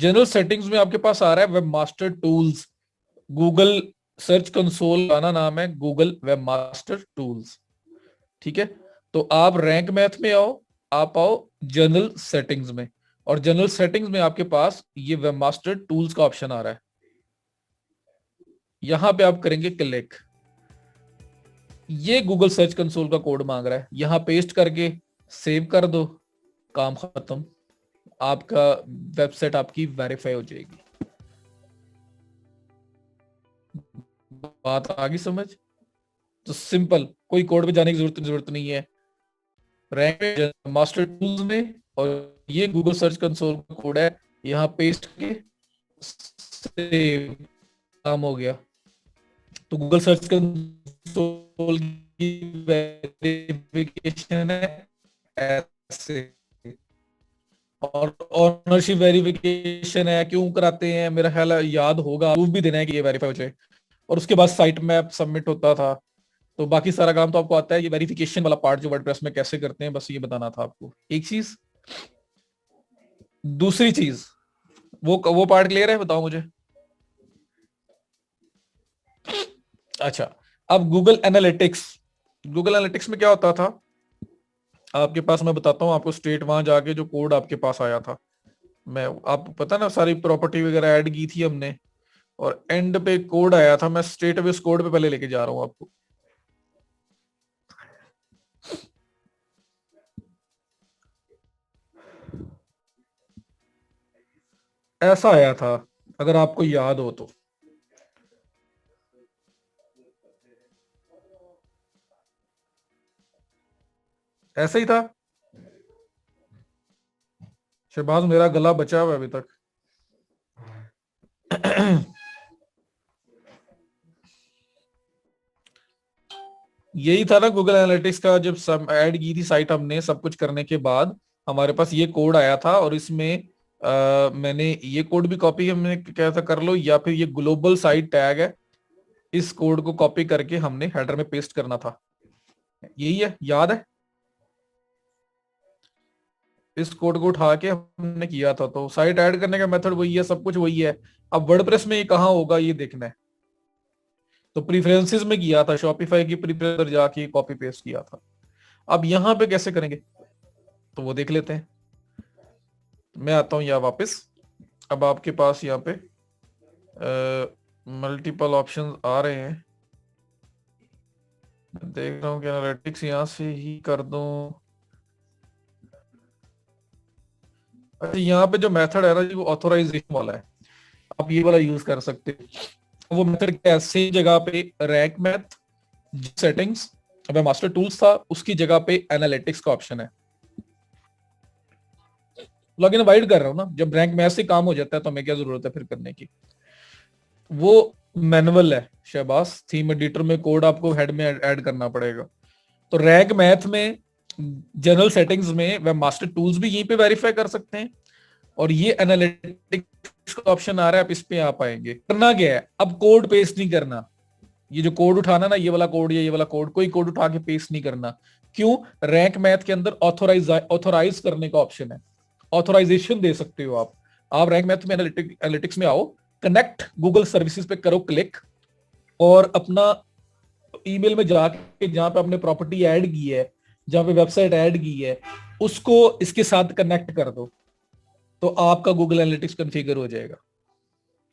General settings में आपके पास आ रहा है web master tools. Google Search console का नाम है गूगल वेब मास्टर टूल्स। ठीक है, तो आप रैंक मैथ में आओ, आप आओ जनरल सेटिंग्स में, और जनरल सेटिंग्स में आपके पास ये वेब मास्टर टूल्स का ऑप्शन आ रहा है। यहां पे आप करेंगे क्लिक। ये गूगल सर्च कंसोल का कोड मांग रहा है, यहां पेस्ट करके सेव कर दो, काम खत्म। आपका वेबसाइट आपकी वेरीफाई हो जाएगी। बात आ गई समझ? तो सिंपल, कोई कोड पे जाने की जरूरत नहीं है। रैंक मास्टर टूल्स में, और ये गूगल सर्च कंसोल का कोड है, यहाँ पेस्ट के सेव, काम हो गया। तो गूगल सर्च कंसोल की वेरिफिकेशन है ऐसे। और ऑनरशिप वेरिफिकेशन है, क्यों कराते हैं, मेरा ख्याल है याद होगा, प्रूफ भी देना है कि ये वेरीफाई हो जाए। और उसके बाद साइट मैप सबमिट होता था। तो बाकी सारा काम तो आपको आता है, ये वेरिफिकेशन वाला पार्ट जो वर्डप्रेस में कैसे करते हैं, बस ये बताना था आपको। एक चीज, दूसरी चीज, वो पार्ट क्लियर है, बताओ मुझे। अच्छा, अब गूगल एनालिटिक्स। गूगल एनालिटिक्स में क्या होता था आपके पास, मैं बताता हूँ आपको स्ट्रेट, वहां जाके जो कोड आपके पास आया था, मैं आपको पता ना सारी प्रॉपर्टी वगैरह ऐड की थी हमने, और एंड पे कोड आया था, मैं स्ट्रेट अवे उस कोड पे पहले लेके जा रहा हूँ आपको। ऐसा आया था, अगर आपको याद हो तो। ऐसा ही था। शहबाज, मेरा गला बचा हुआ है अभी तक। यही था ना गूगल एनालिटिक्स का, जब सब ऐड की थी साइट हमने, सब कुछ करने के बाद हमारे पास ये कोड आया था, और इसमें मैंने ये कोड भी कॉपी, हमने क्या था कर लो, या फिर ये ग्लोबल साइट टैग है, इस कोड को कॉपी करके हमने हेडर में पेस्ट करना था। यही है, याद है? इस कोड को उठा के हमने किया था। तो साइट ऐड करने का मेथड वही है, सब कुछ वही है। अब वर्डप्रेस में ये कहाँ होगा ये देखना है। तो प्रीफरेंसेस में किया था, शॉपिफाई की प्रीफरेंस जाके कॉपी पेस्ट किया था। अब यहाँ पे कैसे करेंगे, तो वो देख लेते हैं। मैं आता हूँ यहाँ वापस। अब आपके पास यहाँ पे मल्टीपल ऑप्शंस आ रहे हैं। देख रहा हूँ कि एनालिटिक्स यहाँ से ही कर दूं। अच्छा, यहाँ पे जो मेथड है ना जी, वो ऑथोराइजेशन वाला है। आप ये वाला यूज कर सकते हो। वो मेथड क्या है, सेम जगह पे रैंक मैथ सेटिंग्स, अब मास्टर टूल्स था, उसकी जगह पे एनालिटिक्स का ऑप्शन है। लॉगिन अवॉइड कर रहा हूँ ना, जब रैंक मैथ से काम हो जाता है तो हमें क्या जरूरत है फिर करने की। वो मैनुअल है शहबाज, थीम एडिटर में कोड आपको हेड में ऐड करना पड़ेगा। तो रैंक मैथ में जनरल सेटिंग्स में वेब मास्टर टूल्स भी यहीं पे वेरीफाई कर सकते हैं, और ये एनालिटिक्स का ऑप्शन आ रहा है, आप इस पे आ पाएंगे। करना क्या है, अब कोड पेस्ट नहीं करना। ये जो कोड उठाना ना, ये वाला कोड या ये वाला कोड, कोई कोड उठा के पेस्ट नहीं करना। क्यों? रैंक मैथ के अंदर ऑथोराइज करने का ऑप्शन है, ऑथोराइजेशन दे सकते हो आप। रैंक मैथ में एनालिटिक्स में आओ, कनेक्ट गूगल सर्विसेज पे करो क्लिक, और अपना ईमेल में जाके जहां पे आपने प्रॉपर्टी ऐड की है, जहां पे वेबसाइट ऐड की है, उसको इसके साथ कनेक्ट कर दो, तो आपका गूगल एनालिटिक्स कॉन्फ़िगर हो जाएगा।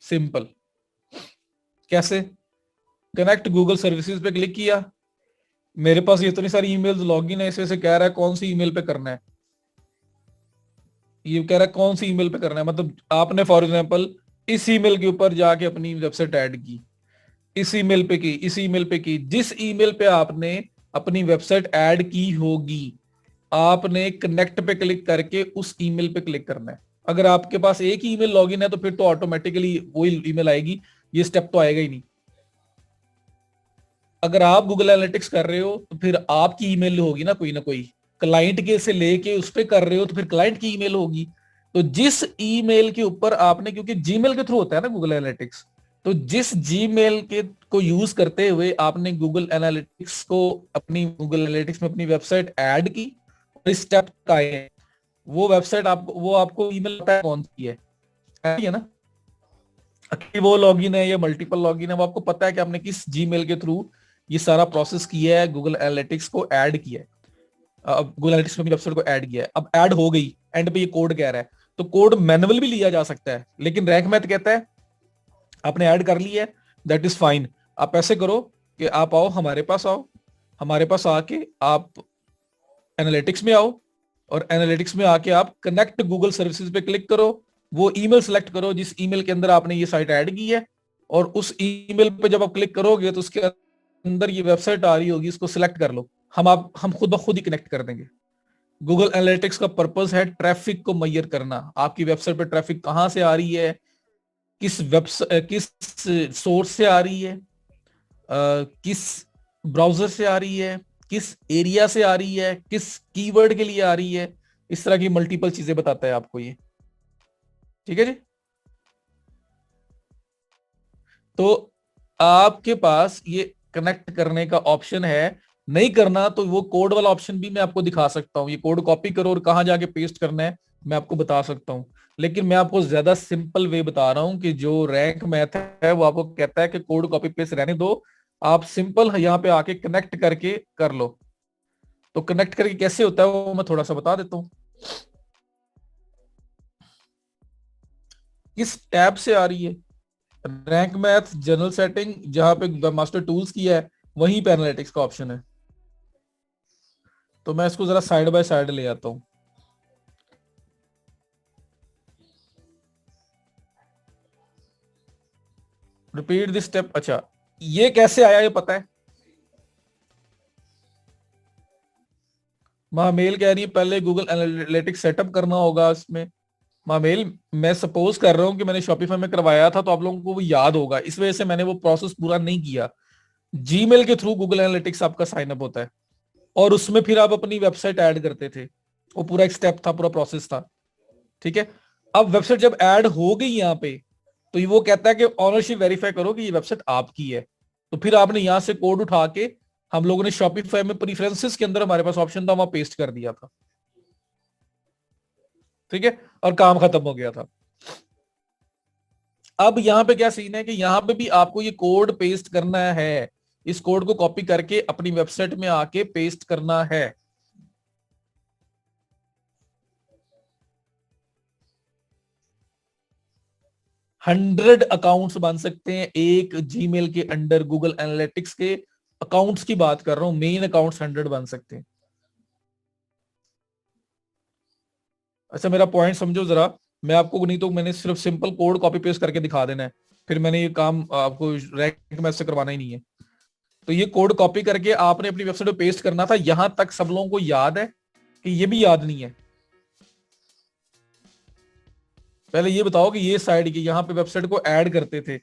सिंपल। कैसे? कनेक्ट गूगल सर्विसेज पे क्लिक किया, मेरे पास ये इतनी सारी ईमेल्स लॉगिन है, इसे से कह रहा है कौन सी ईमेल पे करना है। ये कह रहा है कौन सी ईमेल पे करना है, मतलब आपने फॉर एग्जांपल इस ईमेल के ऊपर जाके अपनी वेबसाइट ऐड की, इस ईमेल पे की, इस ईमेल पे की, जिस ईमेल पे आपने अपनी वेबसाइट ऐड की होगी, आपने कनेक्ट पे क्लिक करके उस ईमेल पे क्लिक करना है। अगर आपके पास एक ही ईमेल लॉगिन है तो फिर तो ऑटोमेटिकली वही ईमेल आएगी, ये स्टेप तो आएगा ही नहीं। अगर आप गूगल एनालिटिक्स कर रहे हो तो फिर आपकी ईमेल होगी ना कोई, क्लाइंट के से लेके उस पर कर रहे हो तो फिर क्लाइंट की ईमेल होगी। तो जिस ईमेल के ऊपर आपने, क्योंकि जीमेल के थ्रू होता है ना गूगल एनालिटिक्स, तो जिस जीमेल के को यूज करते हुए आपने गूगल एनालिटिक्स को, अपनी गूगल एनालिटिक्स में अपनी वेबसाइट ऐड की और इस स्टेप का आए, वो वेबसाइट आपको, वो आपको ईमेल पता है कौन सी है, है ना, कि वो लॉगिन है या मल्टीपल लॉगिन है, वो आपको पता है कि आपने किस जीमेल के थ्रू ये सारा प्रोसेस किया है, गूगल एनालिटिक्स को ऐड किया है। अब गूगल एनालिटिक्स में अपनी वेबसाइट को ऐड किया है, अब ऐड हो गई, एंड पे ये कोड कह रहा है, तो कोड मैनुअल भी लिया जा सकता है, लेकिन रैंक मैथ कहता है आपने ऐड कर ली है, दैट इज फाइन। आप ऐसे करो कि आप आओ हमारे पास, आओ हमारे पास आके आप एनालिटिक्स में आओ, और एनालिटिक्स में आके आप कनेक्ट गूगल सर्विसेज पे क्लिक करो, वो ईमेल सेलेक्ट करो जिस ईमेल के अंदर आपने ये साइट ऐड की है, और उस ईमेल पे जब आप क्लिक करोगे तो उसके अंदर ये वेबसाइट आ रही होगी, इसको सिलेक्ट कर लो, हम खुद ब खुद ही कनेक्ट कर देंगे। गूगल एनालिटिक्स का पर्पस है ट्रैफिक को मैयर करना, आपकी वेबसाइट पे ट्रैफिक कहां से आ रही है, किस सोर्स से आ रही है, किस ब्राउजर से आ रही है, किस एरिया से आ रही है, किस कीवर्ड के लिए आ रही है, इस तरह की मल्टीपल चीजें बताता है आपको ये। ठीक है जी। तो आपके पास ये कनेक्ट करने का ऑप्शन है, नहीं करना तो वो कोड वाला ऑप्शन भी मैं आपको दिखा सकता हूं, ये कोड कॉपी करो और कहां जाके पेस्ट करना है मैं आपको बता सकता हूं, लेकिन मैं आपको ज्यादा सिंपल वे बता रहा हूं कि जो रैंक मैथ है वो आपको कहता है कि कोड कॉपी पेस्ट रहने दो, आप सिंपल यहाँ पे आके कनेक्ट करके कर लो। तो कनेक्ट करके कैसे होता है वो मैं थोड़ा सा बता देता हूँ। किस टैब से आ रही है, रैंक मैथ जनरल सेटिंग, जहां पे मास्टर टूल्स की है वहीं पे एनालिटिक्स का ऑप्शन है। तो मैं इसको जरा साइड बाय साइड ले आता हूं। Repeat this step. अच्छा, ये कैसे आया ये पता है? महामेल कह रही है पहले गूगल एनालिटिक्स सेटअप करना होगा इसमें। महामेल, मैं सपोज कर रहा हूं कि मैंने शॉपिफाई में करवाया था तो आप लोगों को वो याद होगा, इस वजह से मैंने वो प्रोसेस पूरा नहीं किया। जीमेल के थ्रू गूगल एनालिटिक्स आपका साइन अप होता है, और उसमें फिर आप अपनी वेबसाइट ऐड करते थे, वो पूरा एक स्टेप था, पूरा प्रोसेस था। ठीक है। अब वेबसाइट जब ऐड हो गई यहाँ पे, तो ये वो कहता है कि ऑनरशिप वेरीफाई करो कि ये वेबसाइट आपकी है। तो फिर आपने यहां से कोड उठा के, हम लोगों ने शॉपिफाई में प्रीफरेंसेस के अंदर हमारे पास ऑप्शन था, वहां पेस्ट कर दिया था। ठीक है, और काम खत्म हो गया था। अब यहाँ पे क्या सीन है कि यहाँ पे भी आपको ये कोड पेस्ट करना है, इस कोड को कॉपी करके अपनी वेबसाइट में आके पेस्ट करना है। 100 अकाउंट्स बन सकते हैं एक जीमेल के अंडर, गूगल एनालिटिक्स के अकाउंट्स की बात कर रहा हूं, मेन अकाउंट्स 100 बन सकते हैं। अच्छा, मेरा पॉइंट समझो जरा, मैं आपको नहीं तो मैंने सिर्फ सिंपल कोड कॉपी पेस्ट करके दिखा देना है, फिर मैंने ये काम आपको रैंक मैथ से करवाना ही नहीं है। तो ये कोड कॉपी करके आपने अपनी वेबसाइट पे पेस्ट करना था, यहां तक सब लोगों को याद है कि ये भी याद नहीं है? पहले ये बताओ कि ये साइड की यहाँ पे वेबसाइट को ऐड करते थे,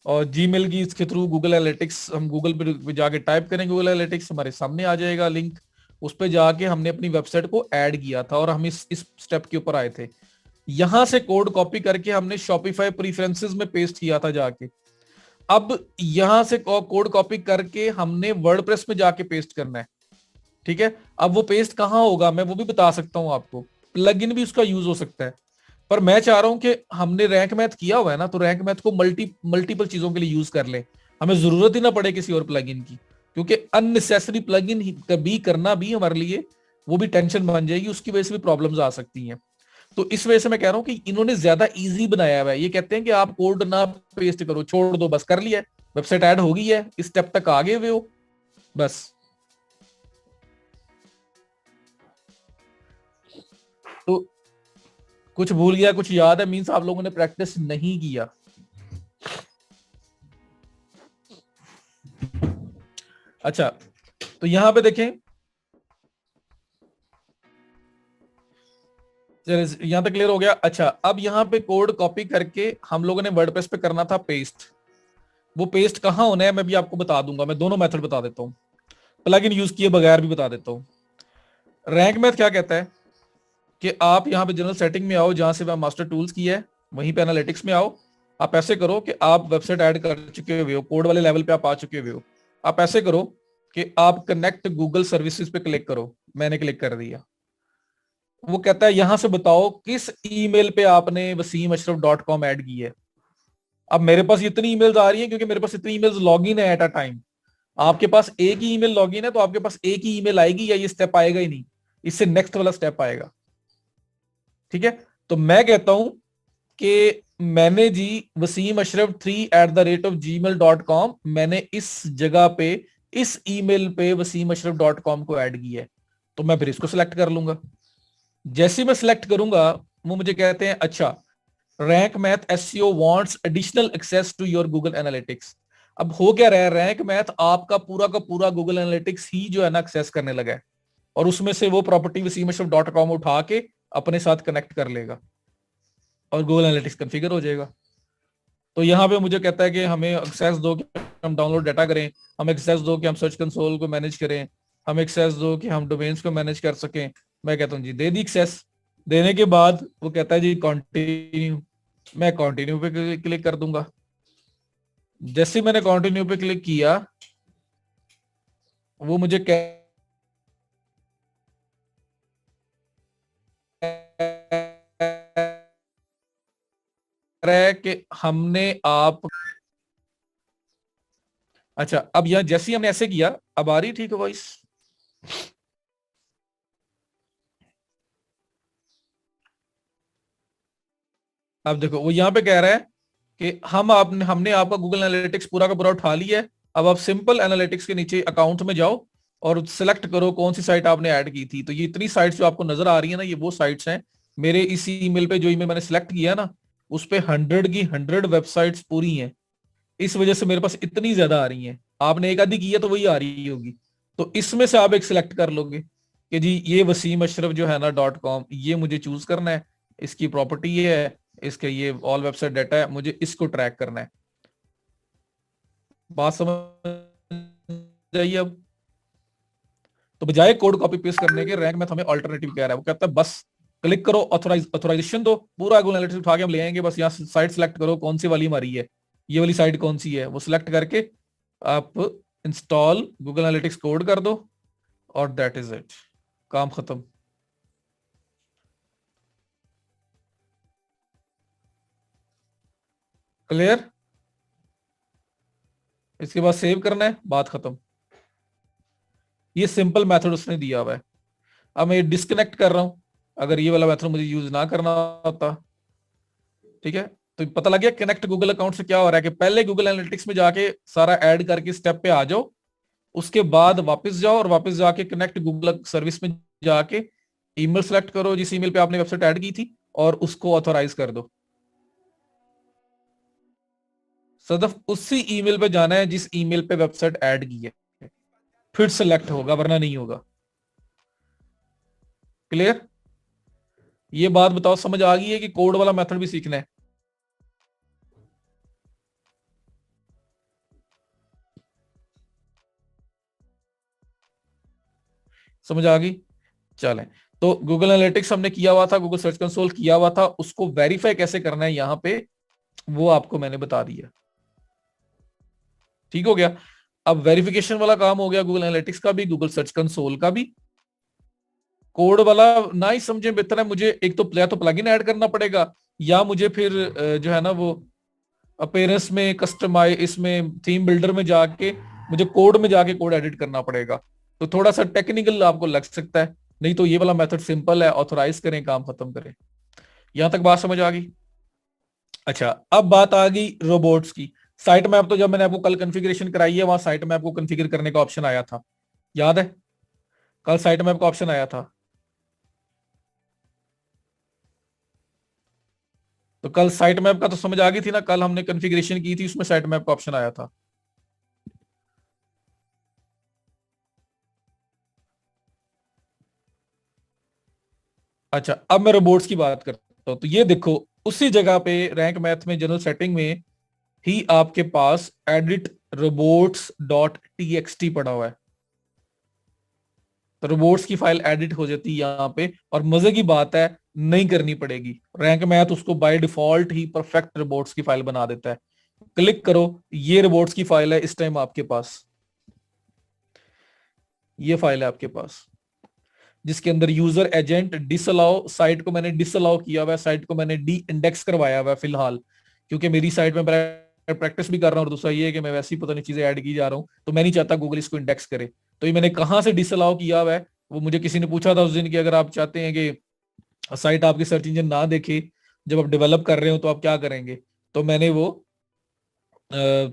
और जीमेल की इसके थ्रू गूगल एनालिटिक्स, हम गूगल पे जाके टाइप करें गूगल एनालिटिक्स, हमारे सामने आ जाएगा लिंक, उस पे जाके हमने अपनी वेबसाइट को ऐड किया था, और हम इस स्टेप के ऊपर आए थे। यहां से कोड कॉपी करके हमने शॉपिफाई प्रीफरेंसेस में पेस्ट किया था जाके। अब यहां से कोड कॉपी करके हमने वर्डप्रेस में जाके पेस्ट करना है। ठीक है। अब वो पेस्ट कहां होगा मैं वो भी बता सकता हूं आपको, प्लगइन भी उसका यूज हो सकता है, पर मैं चाह रहा हूं कि हमने रैंक मैथ किया हुआ है ना, तो रैंक मैथ को मल्टीपल चीजों के लिए यूज कर ले, हमें जरूरत ही ना पड़े किसी और प्लगइन की, क्योंकि अननेसेसरी प्लगइन कभी करना भी हमारे लिए वो भी टेंशन बन जाएगी, उसकी वजह से भी प्रॉब्लम्स आ सकती हैं। तो इस वजह से मैं कह रहा हूं कि इन्होंने ज्यादा इजी बनाया हुआ है। ये कहते हैं कि आप कोड ना पेस्ट करो, छोड़ दो, बस कर लिया, वेबसाइट ऐड हो गई है, इस स्टेप तक आ गए हुए हो, बस। तो कुछ भूल गया, कुछ याद है, मीन्स आप लोगों ने प्रैक्टिस नहीं किया। अच्छा, तो यहां पे देखें, यहां तक क्लियर हो गया। अच्छा, अब यहां पे कोड कॉपी करके हम लोगों ने वर्डप्रेस पे करना था पेस्ट। वो पेस्ट कहां होना है मैं भी आपको बता दूंगा, मैं दोनों मेथड बता देता हूं, प्लगइन यूज किए बगैर भी बता देता हूं। रैंक मैथ क्या कहता है कि आप यहां पे जनरल सेटिंग में आओ, जहां से मास्टर टूल्स की है, वहीं पे एनालिटिक्स में आओ। आप ऐसे करो कि आप वेबसाइट ऐड कर चुके हुए हो, कोड वाले लेवल पे आप आ चुके हुए हो। आप ऐसे करो कि आप कनेक्ट गूगल सर्विसेज पे क्लिक करो, मैंने क्लिक कर दिया। वो कहता है यहां से बताओ किस ईमेल पे आपने wasimashraf.com ऐड की है। अब मेरे पास इतनी ईमेल्स आ रही हैं क्योंकि मेरे पास इतनी ईमेल्स लॉगिन है एट अ टाइम। आपके पास एक ही ईमेल लॉगिन है तो आपके पास एक ही ईमेल आएगी या ये स्टेप आएगा ही नहीं, इससे नेक्स्ट वाला स्टेप आएगा। ठीक है, तो मैं कहता हूं कि मैंने जी wasim ashraf3@gmail.com मैंने इस जगह पे, इस ईमेल पे wasimashraf.com को ऐड किया है, तो मैं फिर इसको सिलेक्ट कर लूंगा। जैसे ही मैं सिलेक्ट करूंगा वो मुझे कहते हैं अच्छा, Rank Math SEO wants additional access to your Google Analytics. अब हो क्या रहा है, रैंक मैथ आपका पूरा का पूरा गूगल एनालिटिक्स ही जो है ना एक्सेस करने लगा है, और उसमें से वो प्रॉपर्टी wasimashraf.com उठा के अपने साथ कनेक्ट कर लेगा और गूगल एनालिटिक्स कॉन्फ़िगर हो जाएगा। तो यहाँ पे मुझे कहता है कि हमें एक्सेस दो कि हम डाउनलोड डाटा करें, हम एक्सेस दो कि हम सर्च कंसोल को मैनेज करें, हम एक्सेस दो कि हम डोमेन्स को मैनेज कर सकें। मैं कहता हूँ जी दे दी एक्सेस। देने के बाद वो कहता है जी कंटिन्यू। मैं कंटिन्यू पे क्लिक कर दूंगा। जैसे मैंने कंटिन्यू पे क्लिक किया वो मुझे कह रहा है कि हमने आप, अच्छा अब यह जैसे ही हमने ऐसे किया, अब आ रही ठीक है वॉइस। अब देखो वो यहाँ पे कह रहा है कि हमने आपका गूगल एनालिटिक्स पूरा का पूरा उठा लिया है। अब आप सिंपल एनालिटिक्स के नीचे अकाउंट में जाओ और सिलेक्ट करो कौन सी साइट आपने ऐड की थी। तो ये इतनी साइट्स जो आपको नजर आ रही है ना, ये वो साइट्स हैं मेरे इसी ईमेल पे, जो ईमेल मैंने सिलेक्ट किया ना उस पे 100 की 100 वेबसाइट्स पूरी हैं। इस वजह से मेरे पास इतनी ज्यादा आ रही हैं। आपने एक आधी की है तो वही आ रही होगी। तो इसमें से आप एक सिलेक्ट कर लोगे कि जी ये वसीम अशरफ जो है ना .com ये मुझे चूज करना है, इसकी प्रॉपर्टी ये है, इसके ये ऑल वेबसाइट डाटा है, मुझे इसको ट्रैक करना है। बात समझ जाइए अब। तो बजाय कोड कॉपी पेस्ट करने के रैंक में हमें ऑल्टरनेटिव कह रहा है। वो कहता है बस क्लिक करो, ऑथोराइजेशन दो, पूरा गूगल एनालिटिक्स उठा के हम ले आएंगे, बस यहाँ साइट सिलेक्ट करो कौन सी वाली हमारी है, ये वाली साइट कौन सी है, वो सिलेक्ट करके आप इंस्टॉल गूगल एनालिटिक्स कोड कर दो और दैट इज इट, काम खत्म। क्लियर? इसके बाद सेव करना है, बात खत्म। ये सिंपल मेथड उसने दिया हुआ है। अब मैं डिस्कनेक्ट कर रहा हूं, अगर ये वाला मेथड मुझे यूज ना करना होता। ठीक है, तो पता लग गया कनेक्ट गूगल अकाउंट से क्या हो रहा है कि पहले गूगल एनालिटिक्स में जाके सारा ऐड करके स्टेप पे आ जाओ, उसके बाद वापस जाओ और वापस जाके कनेक्ट गूगल सर्विस में जाके ईमेल सेलेक्ट करो जिस ईमेल पे आपने वेबसाइट ऐड की थी और उसको ऑथोराइज कर दो। सदफ उसी ईमेल पे जाना है जिस ईमेल पे वेबसाइट ऐड की है, फिर सेलेक्ट होगा वरना नहीं होगा। क्लियर? ये बात बताओ समझ आ गई है कि कोड वाला मेथड भी सीखना है? समझ आ गई? चलें, तो गूगल एनालिटिक्स हमने किया हुआ था, गूगल सर्च कंसोल किया हुआ था, उसको वेरीफाई कैसे करना है यहां पे वो आपको मैंने बता दिया। ठीक हो गया? अब वेरिफिकेशन वाला काम हो गया गूगल एनालिटिक्स का भी, गूगल सर्च कंसोल का भी। कोड वाला ना ही समझे बेहतर है, मुझे एक तो या तो प्लगइन ऐड करना पड़ेगा या मुझे फिर जो है ना वो अपीयरेंस में कस्टमाइज इसमें थीम बिल्डर में जाके मुझे कोड में जाके कोड एडिट करना पड़ेगा। तो थोड़ा सा टेक्निकल आपको लग सकता है, नहीं तो ये वाला मेथड सिंपल है, ऑथोराइज करें काम खत्म करें। यहां तक बात समझ आ गई? अच्छा, अब बात आ गई रोबोट्स की। साइट मैप तो जब मैंने आपको कल कॉन्फ़िगरेशन कराई है वहां साइट मैप को कॉन्फ़िगर करने का ऑप्शन आया था, याद है? कल साइट मैप का ऑप्शन आया था। तो कल साइट मैप का तो समझ आ गई थी ना, कल हमने कॉन्फ़िगरेशन की थी उसमें साइट मैप का ऑप्शन आया था। अच्छा, अब मैं रोबोट्स की बात करता हूं। तो ये देखो उसी जगह पे रैंक मैथ में जनरल सेटिंग में ही आपके पास एडिट रोबोट्स डॉट टी पड़ा हुआ है। तो रोबोट्स की फाइल एडिट हो जाती है यहाँ पे, और मजे की बात है नहीं करनी पड़ेगी। रैंक मैथ उसको by default he perfect robots की फाइल बना देता है। क्लिक करो, ये रोबोट्स की फाइल है इस टाइम आपके पास, ये फाइल है आपके पास। जिसके अंदर यूजर एजेंट डिसअलाउ, साइट को मैंने डिसअलाउ किया हुआ है, साइट को मैंने डी इंडेक्स करवाया हुआ है फिलहाल, क्योंकि मेरी साइट में प्रैक्टिस भी कर रहा हूँ, और दूसरा ये है कि मैं वैसी पता नहीं चीजें ऐड की जा रहा हूँ, तो मैं नहीं चाहता गूगल इसको इंडेक्स करे। तो ये मैंने कहाँ से डिसअलाउ किया हुआ है, वो मुझे किसी ने पूछा था उस दिन कि अगर आप चाहते हैं कि साइट आपकी सर्च इंजन ना देखे जब आप डेवलप कर रहे हो तो आप क्या करेंगे, तो मैंने वो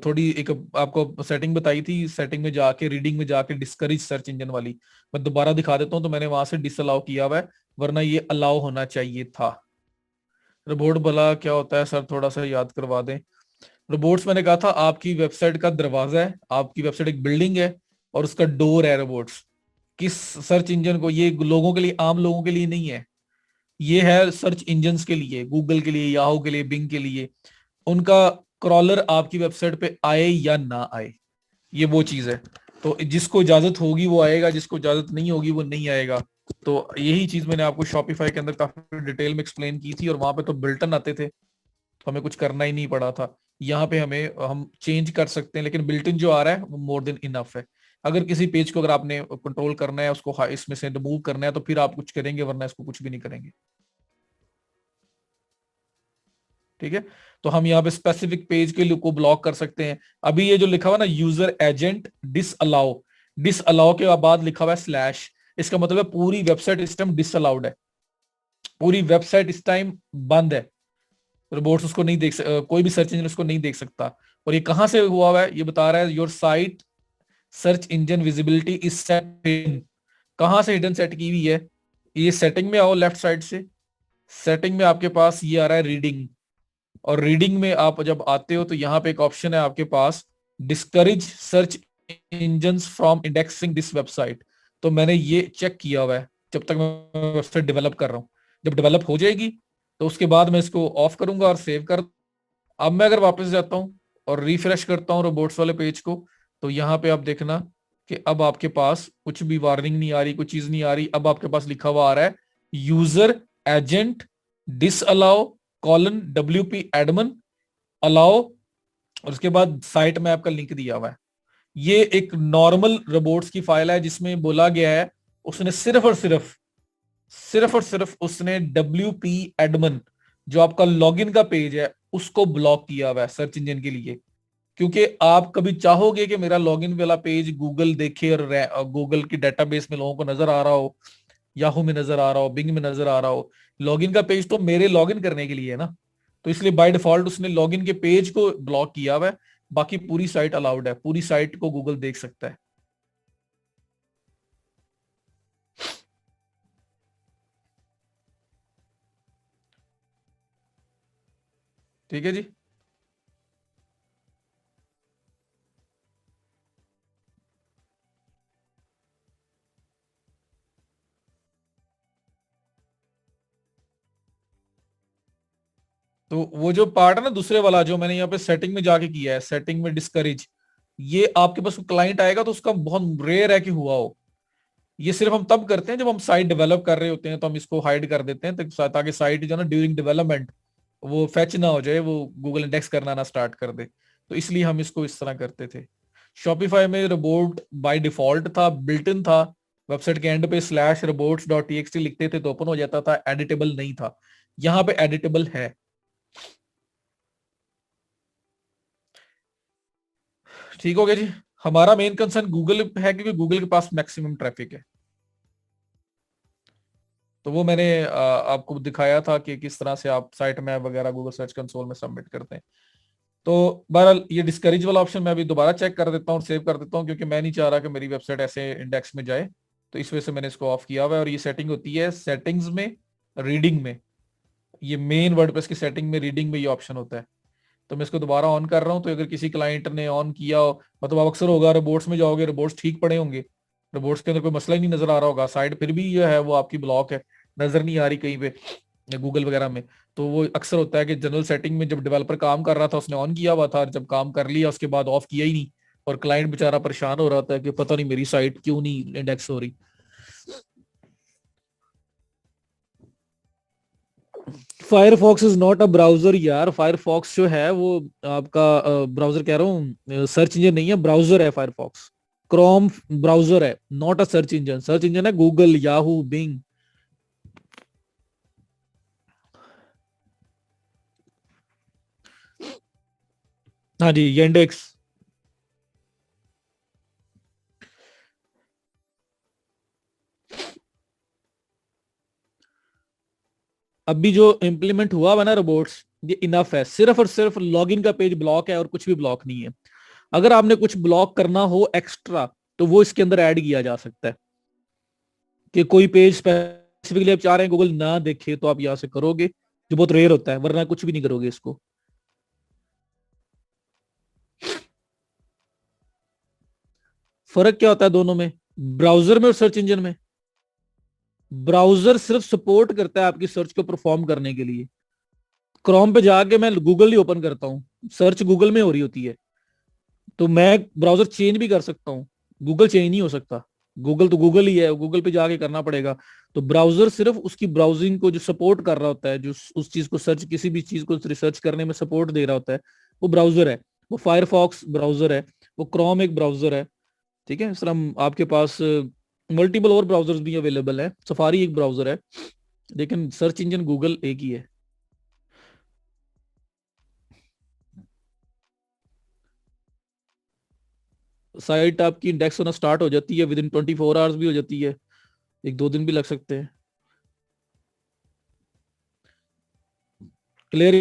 थोड़ी एक आपको सेटिंग बताई थी, सेटिंग में जाके रीडिंग में जाके डिस्करेज सर्च इंजन वाली, मैं दोबारा दिखा देता हूँ, तो मैंने वहां से डिसअलाउ किया हुआ है, वरना ये अलाउ होना चाहिए था। रिपोर्ट भला क्या होता है सर, थोड़ा सा याद करवा दें। रोबोट्स मैंने कहा था आपकी वेबसाइट का दरवाजा है, आपकी वेबसाइट एक बिल्डिंग है और उसका डोर है रोबोट्स। किस सर्च इंजन को, ये लोगों के लिए, आम लोगों के लिए नहीं है, ये है सर्च इंजन्स के लिए, गूगल के लिए, याहू के लिए, बिंग के लिए, उनका क्रॉलर आपकी वेबसाइट पे आए या ना आए, ये वो चीज है। तो जिसको इजाजत होगी वो आएगा, जिसको इजाजत नहीं होगी वो नहीं आएगा। तो यही चीज मैंने आपको शॉपिफाई के अंदर काफी डिटेल में एक्सप्लेन की थी, और वहां पे तो बिल्टन आते थे, तो हमें कुछ करना ही नहीं पड़ा था। यहाँ पे हम चेंज कर सकते हैं, लेकिन बिल्ट इन जो आ रहा है वो मोर देन इनफ है। अगर किसी पेज को अगर आपने कंट्रोल करना है, उसको इसमें से रिमूव करना है, तो फिर आप कुछ करेंगे, वरना इसको कुछ भी नहीं करेंगे। ठीक है, तो हम यहाँ पे स्पेसिफिक पेज के लिए को ब्लॉक कर सकते हैं। अभी ये जो लिखा हुआ ना यूजर एजेंट डिसअलाउ, डिसअलाउ के बाद लिखा हुआ है स्लैश, इसका मतलब है पूरी वेबसाइट इस टाइम डिसअलाउड है, पूरी वेबसाइट इस टाइम बंद है, रोबोट्स उसको नहीं कोई भी सर्च इंजन उसको नहीं देख सकता। और ये कहां से हुआ हुआ है, ये बता रहा है your site search engine visibility is set in, कहां से हिडन सेट की हुई है, ये सेटिंग में आओ लेफ्ट साइड से, सेटिंग में आपके पास ये आ रहा है रीडिंग, और रीडिंग में आप जब आते हो तो यहाँ पे एक ऑप्शन है आपके पास, discourage search engine from indexing this website. तो मैंने ये चेक किया हुआ है जब तक मैं वेबसाइट डेवलप कर रहा हूँ, जब डेवलप हो जाएगी तो उसके बाद मैं इसको ऑफ करूंगा और सेव कर। अब मैं अगर वापस जाता हूँ और रिफ्रेश करता हूँ रोबोट्स वाले पेज को, तो यहाँ पे आप देखना कि अब आपके पास कुछ भी वार्निंग नहीं आ रही, कुछ चीज नहीं आ रही, अब आपके पास लिखा हुआ आ रहा है user agent disallow colon WP Edmund allow, और उसके बाद साइट में आपका लिंक दिया हुआ है। ये एक नॉर्मल रोबोट्स की फाइल है जिसमें बोला गया है, उसने सिर्फ और सिर्फ उसने WP एडमन जो आपका लॉगिन का पेज है उसको ब्लॉक किया हुआ है सर्च इंजन के लिए। क्योंकि आप कभी चाहोगे कि मेरा लॉगिन वाला पेज गूगल देखे और गूगल की डेटाबेस में लोगों को नजर आ रहा हो, याहू में नजर आ रहा हो, बिंग में नजर आ रहा हो, लॉगिन का पेज तो मेरे लॉगिन करने के लिए है ना, तो इसलिए बाय डिफॉल्ट उसने लॉगिन के पेज को ब्लॉक किया हुआ है, बाकी पूरी साइट अलाउड है, पूरी साइट को गूगल देख सकता है। ठीक है जी। तो वो जो पार्ट है ना दूसरे वाला जो मैंने यहाँ पे सेटिंग में जाके किया है, सेटिंग में डिस्करेज, ये आपके पास क्लाइंट आएगा तो उसका बहुत रेयर है कि हुआ हो। ये सिर्फ हम तब करते हैं जब हम साइट डेवलप कर रहे होते हैं, तो हम इसको हाइड कर देते हैं ताकि साइट जो ना ड्यूरिंग डेवलपमेंट वो फेच ना हो जाए, वो गूगल इंडेक्स करना ना स्टार्ट कर दे, तो इसलिए हम इसको इस तरह करते थे। शॉपिफाई में रोबोट बाय डिफॉल्ट था, बिल्ट इन था, वेबसाइट के एंड पे स्लैश रोबोट्स डॉट टीएक्सटी लिखते थे तो ओपन हो जाता था, एडिटेबल नहीं था, यहाँ पे एडिटेबल है। ठीक हो गया जी। हमारा मेन कंसर्न गूगल है क्योंकि गूगल के पास मैक्सिमम ट्रैफिक है, तो वो मैंने आपको दिखाया था कि किस तरह से आप साइट मैप वगैरह गूगल सर्च कंसोल में सबमिट करते हैं। तो बहरहाल ये डिस्करेज वाला ऑप्शन मैं अभी दोबारा चेक कर देता हूँ, सेव कर देता हूँ, क्योंकि मैं नहीं चाह रहा कि मेरी वेबसाइट ऐसे इंडेक्स में जाए, तो इस वजह से मैंने इसको ऑफ किया हुआ है। और ये सेटिंग होती है सेटिंग्स में, रीडिंग में, ये मेन वर्डप्रेस की सेटिंग में रीडिंग में ये ऑप्शन होता है। तो मैं इसको दोबारा ऑन कर रहा हूँ, तो अगर किसी क्लाइंट ने ऑन किया हो, मतलब आप अक्सर होगा रिपोर्ट्स में जाओगे, रिपोर्ट्स ठीक पड़े होंगे, रिपोर्ट्स के अंदर कोई मसला ही नहीं नजर आ रहा होगा, साइट फिर भी जो है वो आपकी ब्लॉक है, नजर नहीं आ रही कहीं पे गूगल वगैरह में। तो वो अक्सर होता है कि जनरल सेटिंग में जब डेवलपर काम कर रहा था उसने ऑन किया हुआ था, और जब काम कर लिया उसके बाद ऑफ किया ही नहीं, और क्लाइंट बेचारा परेशान हो रहा था कि पता नहीं मेरी साइट क्यों नहीं इंडेक्स हो रही। Firefox is not a browser यार, फायरफॉक्स जो है वो आपका ब्राउजर कह रहा हूँ, सर्च इंजन नहीं है, ब्राउजर है फायरफॉक्स। क्रोम ब्राउजर है, not a search engine. Search engine है गूगल, याहू, बिंग। हाँ जी, येंडेक्स। अभी जो इम्प्लीमेंट हुआ हुआ ना रोबोट्स, ये इनफ है। सिर्फ और सिर्फ लॉगिन का पेज ब्लॉक है और कुछ भी ब्लॉक नहीं है। अगर आपने कुछ ब्लॉक करना हो एक्स्ट्रा, तो वो इसके अंदर ऐड किया जा सकता है। कि कोई पेज स्पेसिफिकली आप चाह रहे हैं गूगल ना देखे, तो आप यहां से करोगे, जो बहुत रेयर होता है, वरना कुछ भी नहीं करोगे इसको। फर्क क्या होता है दोनों में, ब्राउजर में और सर्च इंजन में? ब्राउजर सिर्फ सपोर्ट करता है आपकी सर्च को परफॉर्म करने के लिए। क्रोम पे जाके मैं गूगल ही ओपन करता हूँ, सर्च गूगल में हो रही होती है, तो मैं ब्राउजर चेंज भी कर सकता हूँ, गूगल चेंज नहीं हो सकता। गूगल तो गूगल ही है, गूगल पे जाके करना पड़ेगा। तो ब्राउजर सिर्फ उसकी ब्राउजिंग को जो सपोर्ट कर रहा होता है, जो उस चीज को सर्च, किसी भी चीज को रिसर्च करने में सपोर्ट दे रहा होता है, वो ब्राउजर है। वो फायरफॉक्स ब्राउजर है, वो क्रोम एक ब्राउजर है। ठीक है, सर हम आपके पास मल्टीपल और ब्राउजर्स भी अवेलेबल है, सफारी एक ब्राउजर है, लेकिन सर्च इंजन गूगल एक ही है। साइट आपकी इंडेक्स होना स्टार्ट हो जाती है, विद इन 24 आवर्स भी हो जाती है, एक दो दिन भी लग सकते हैं। क्लियर?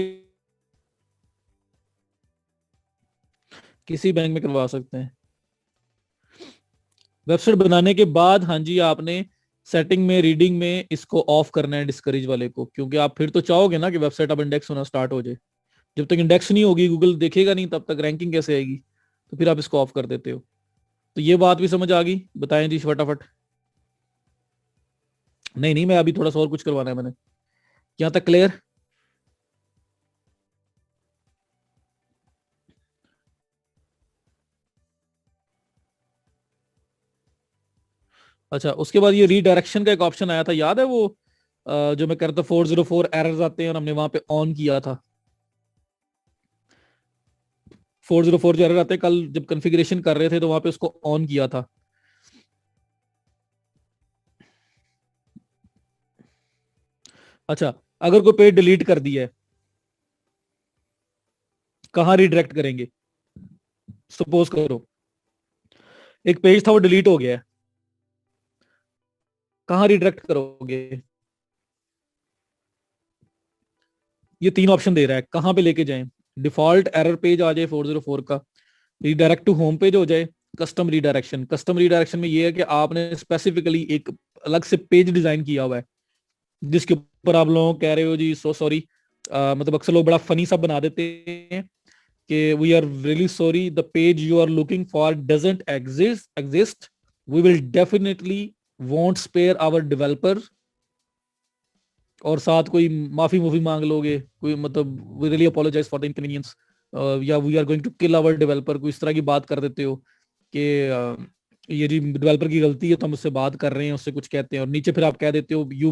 किसी बैंक में करवा सकते हैं। वेबसाइट बनाने के बाद हाँ जी, आपने सेटिंग में, रीडिंग में इसको ऑफ करना है, डिस्करेज वाले को, क्योंकि आप फिर तो चाहोगे ना कि वेबसाइट अब इंडेक्स होना स्टार्ट हो जाए। जब तक इंडेक्स नहीं होगी, गूगल देखेगा नहीं, तब तक रैंकिंग कैसे आएगी? तो फिर आप इसको ऑफ कर देते हो। तो ये बात भी समझ आ गई? बताएं जी फटाफट। नहीं नहीं, मैं अभी थोड़ा सा और कुछ करवाना है मैंने। यहाँ तक क्लियर? अच्छा, उसके बाद ये रीडायरेक्शन का एक ऑप्शन आया था, याद है वो? जो मैं कह रहा था 404 एरर्स आते हैं और हमने वहां पे ऑन किया था। 404 जो एरर आते हैं, कल जब कॉन्फ़िगरेशन कर रहे थे तो वहां पे उसको ऑन किया था। अच्छा, अगर कोई पेज डिलीट कर दिया है, कहाँ रिडायरेक्ट करेंगे? सपोज करो एक पेज था, वो डिलीट हो गया है, कहाँ रिडायरेक्ट करोगे? ये तीन ऑप्शन दे रहा है, कहाँ पे लेके जाएं? डिफॉल्ट एरर पेज आ जाए 404 का, रिडायरेक्ट टू होम पेज हो जाए, कस्टम रिडायरेक्शन। कस्टम रिडायरेक्शन में ये है कि आपने स्पेसिफिकली एक अलग से पेज डिजाइन किया हुआ है, जिसके ऊपर आप लोगों को कह रहे हो जी सो सॉरी, मतलब अक्सर लोग बड़ा फनी सा बना देते हैं कि we are really sorry, the page you are looking for doesn't exist, we will definitely won't spare our developer. और साथ कोई माफी मुफी मांग लोगे, कोई मतलब we really apologize for the inconvenience, या we are going to kill our developer, कोई इस तरह की बात कर देते हो कि ये जी डेवलपर की गलती है, तो हम उससे बात कर रहे हैं, उससे कुछ कहते हैं, और नीचे फिर आप कह देते हो you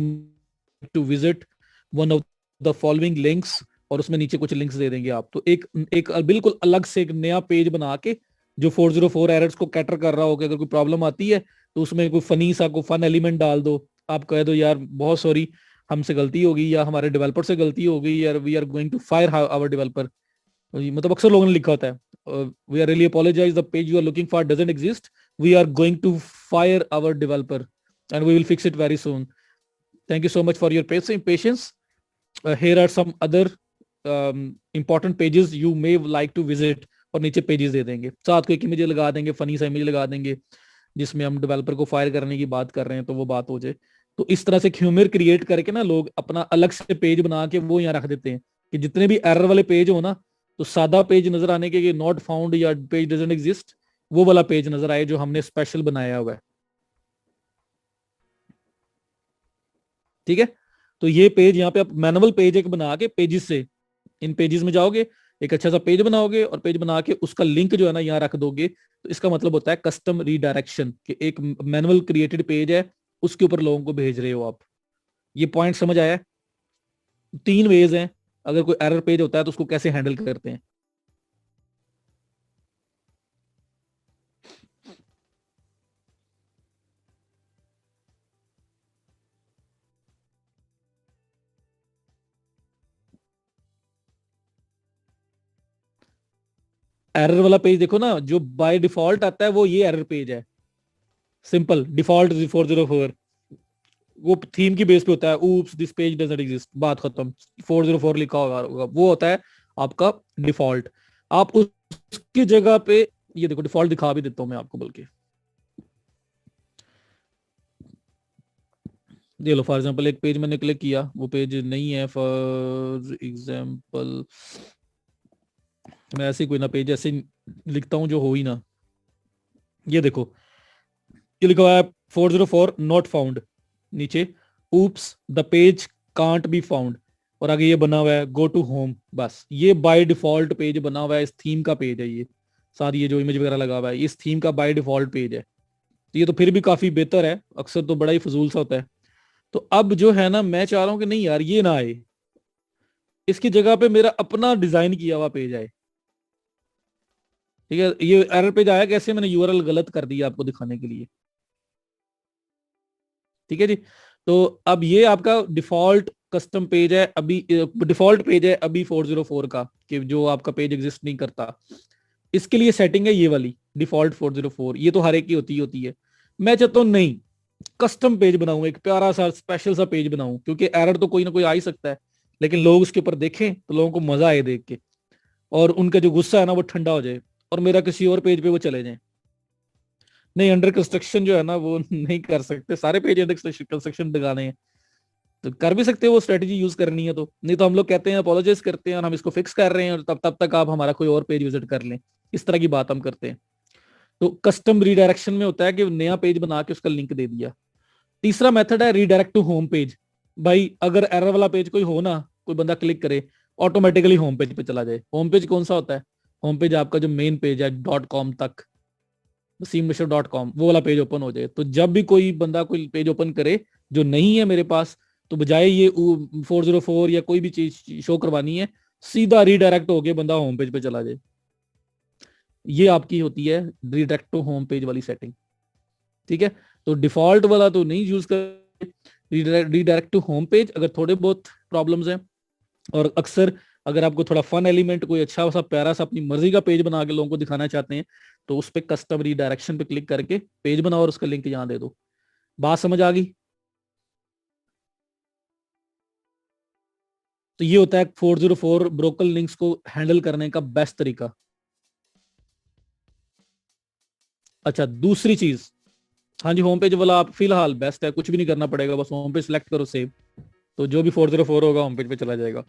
to visit one of the following links, और उसमें नीचे कुछ लिंक्स दे देंगे आप। तो एक एक बिल्कुल अलग से एक नया पेज बना के, जो 404 एरर्स को कैटर कर रहा हो कि अगर कोई प्रॉब्लम आती है तो उसमें कोई फनी सा कोई फन एलिमेंट डाल दो। आप कह दो यार बहुत सॉरी, हमसे गलती हो गई, या हमारे डेवलपर से गलती हो गई, या we are going to fire our developer. मतलब अक्सर लोगों ने लिखा होता है we are really apologize, the page you are looking for doesn't exist, we are going to fire our developer and we will fix it very soon, thank you so much for your patience, here are some other important pages you may like to visit, और नीचे pages दे देंगे, साथ को एक image लगा देंगे, funny सा image लगा देंगे, जिसमें हम डेवलपर को फायर करने की बात कर रहे हैं, तो वो बात हो जाए। तो इस तरह से ह्यूमर क्रिएट करके ना लोग अपना अलग से पेज बना के वो यहाँ रख देते हैं, कि जितने भी एरर वाले पेज हो ना, तो सादा पेज नजर आने के, नॉट फाउंड या पेज डजंट एग्जिस्ट, वो वाला पेज नजर आए जो हमने स्पेशल बनाया हुआ है। ठीक है, तो ये पेज यहाँ पे आप मैनुअल पेज एक बना के पेजेस से, इन पेजेस में जाओगे, एक अच्छा सा पेज बनाओगे, और पेज बना के उसका लिंक जो है ना यहाँ रख दोगे, तो इसका मतलब होता है कस्टम रीडायरेक्शन, कि एक मैनुअल क्रिएटेड पेज है, उसके ऊपर लोगों को भेज रहे हो आप। ये पॉइंट समझ आया? तीन वेज हैं, अगर कोई एरर पेज होता है तो उसको कैसे हैंडल करते हैं। एरर वाला पेज देखो ना, जो बाय डिफॉल्ट आता है वो ये एरर पेज है, सिंपल डिफॉल्ट 404, वो थीम की बेस पे होता है, oops this page doesn't exist, बात खत्म, 404 लिखा होगा वो होता है आपका डिफॉल्ट। आप उसकी जगह पे ये देखो, डिफॉल्ट दिखा भी देता हूं मैं आपको, बल्कि ये लो फॉर एग्जांपल, एक पेज मैंने क्लिक किया, वो पेज नहीं है, फॉर एग्जांपल मैं ऐसे कोई ना पेज ऐसे लिखता हूं जो हो ही ना, ये देखो ये लिखा हुआ है 404 नॉट फाउंड, नीचे oops the page can't be found, और आगे ये बना हुआ है गो टू होम। बस ये बाय डिफॉल्ट पेज बना हुआ है, इस थीम का पेज है ये, सारी ये जो इमेज वगैरह लगा हुआ है इस थीम का बाय डिफॉल्ट पेज है। तो ये तो फिर भी काफी बेहतर है, अक्सर तो बड़ा ही फजूल सा होता है। तो अब जो है ना, मैं चाह रहा हूँ कि नहीं यार ये ना आए, इसकी जगह पे मेरा अपना डिजाइन किया हुआ पेज आए। ठीक है, ये एरर पेज आया कैसे, मैंने यूआरएल गलत कर दिया आपको दिखाने के लिए। ठीक है जी, तो अब ये आपका डिफॉल्ट कस्टम पेज है अभी, डिफॉल्ट पेज है अभी 404 का, कि जो आपका पेज एग्जिस्ट नहीं करता, इसके लिए सेटिंग है ये वाली डिफॉल्ट 404, ये तो हर एक की होती है। मैं चाहता हूं नहीं, कस्टम पेज बनाऊं, एक प्यारा सा स्पेशल सा पेज बनाऊं, क्योंकि एरर तो कोई ना कोई आ ही सकता है, लेकिन लोग उसके ऊपर देखें तो लोगों को मजा आए देख के, और उनका जो गुस्सा है ना वो ठंडा हो जाए, और मेरा किसी और पेज पे वो चले जाए। नहीं, अंडर कंस्ट्रक्शन जो है ना वो नहीं कर सकते, सारे पेज अंडर कंस्ट्रक्शन दिखाने हैं, तो कर भी सकते हो, वो स्ट्रेटजी यूज करनी है तो, नहीं तो हम लोग कहते हैं अपोलोजाइज करते हैं और हम इसको फिक्स कर रहे हैं, और तब तब तक आप हमारा कोई और पेज विजिट कर लें, इस तरह की बात हम करते हैं। तो कस्टम रीडायरेक्शन में होता है कि नया पेज बना के उसका लिंक दे दिया। तीसरा मेथड है रीडायरेक्ट टू होम पेज। भाई अगर एरर वाला पेज कोई हो ना, कोई बंदा क्लिक करे ऑटोमेटिकली होम पेज पे चला जाए। होम पेज कौन सा होता है, होम पेज आपका जो मेन पेज है .com तक, wsim.com, वो वाला पेज ओपन हो जाए। तो जब भी कोई बंदा कोई पेज ओपन करे जो नहीं है मेरे पास, तो बजाय ये 404 या कोई भी चीज शो करवानी है, सीधा रीडायरेक्ट होके बंदा होम पेज पे चला जाए। ये आपकी होती है रीडायरेक्ट टू होम पेज वाली सेटिंग। ठीक है, तो डिफॉल्ट वाला तो नहीं यूज कर, रीडायरेक्ट टू होम पेज अगर थोड़े बहुत प्रॉब्लम्स हैं, और अक्सर अगर आपको थोड़ा फन एलिमेंट, कोई अच्छा सा प्यारा सा अपनी मर्जी का पेज बना के लोगों को दिखाना चाहते हैं, तो उस पर कस्टम रीडायरेक्शन पे क्लिक करके पेज बनाओ और उसका लिंक यहाँ दे दो। बात समझ आ गई? तो ये होता है 404 ब्रोकन लिंक्स को हैंडल करने का बेस्ट तरीका। अच्छा, दूसरी चीज, हाँ जी, होम पेज वाला आप फिलहाल बेस्ट है, कुछ भी नहीं करना पड़ेगा, बस होम पेज सिलेक्ट करो, सेव, तो जो भी 404 होगा होम पेज पे चला जाएगा।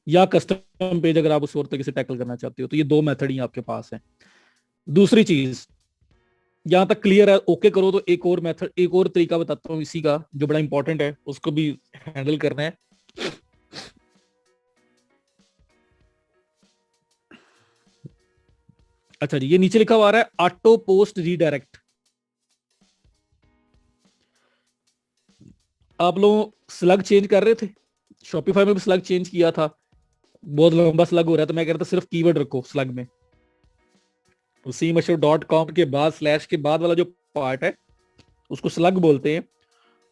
या कस्टम पेज अगर आप उस और तरीके से टैकल करना चाहते हो, तो ये दो मेथड ही आपके पास है। दूसरी चीज, यहां तक क्लियर है, ओके करो, तो एक और मेथड, एक और तरीका बताता हूँ इसी का, जो बड़ा इंपॉर्टेंट है, उसको भी हैंडल करना है। अच्छा जी, ये नीचे लिखा हुआ आ रहा है ऑटो पोस्ट रीडायरेक्ट। आप लोग स्लग चेंज कर रहे थे, शॉपिफाई में भी स्लग चेंज किया था, बहुत लंबा स्लग हो रहा है, तो मैं कह रहा था सिर्फ कीवर्ड रखो स्लग में, सी मशो .com के बाद स्लैश के बाद वाला जो पार्ट है उसको स्लग बोलते हैं,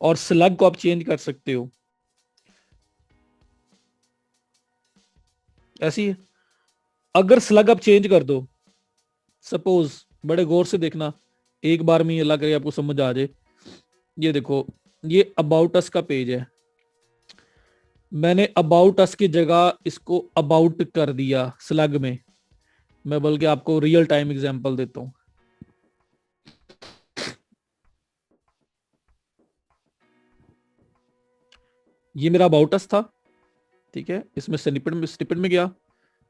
और स्लग को आप चेंज कर सकते हो, ऐसी है। अगर स्लग आप चेंज कर दो, सपोज, बड़े गौर से देखना, एक बार में अल्लाह करे आपको समझ आ जाए, ये देखो, ये अबाउट अस का पेज है, मैंने अबाउट अस की जगह इसको अबाउट कर दिया स्लग में। मैं बल्कि आपको रियल टाइम एग्जांपल देता हूं, ये मेरा अबाउट अस था, ठीक है, इसमें स्निपेट में गया,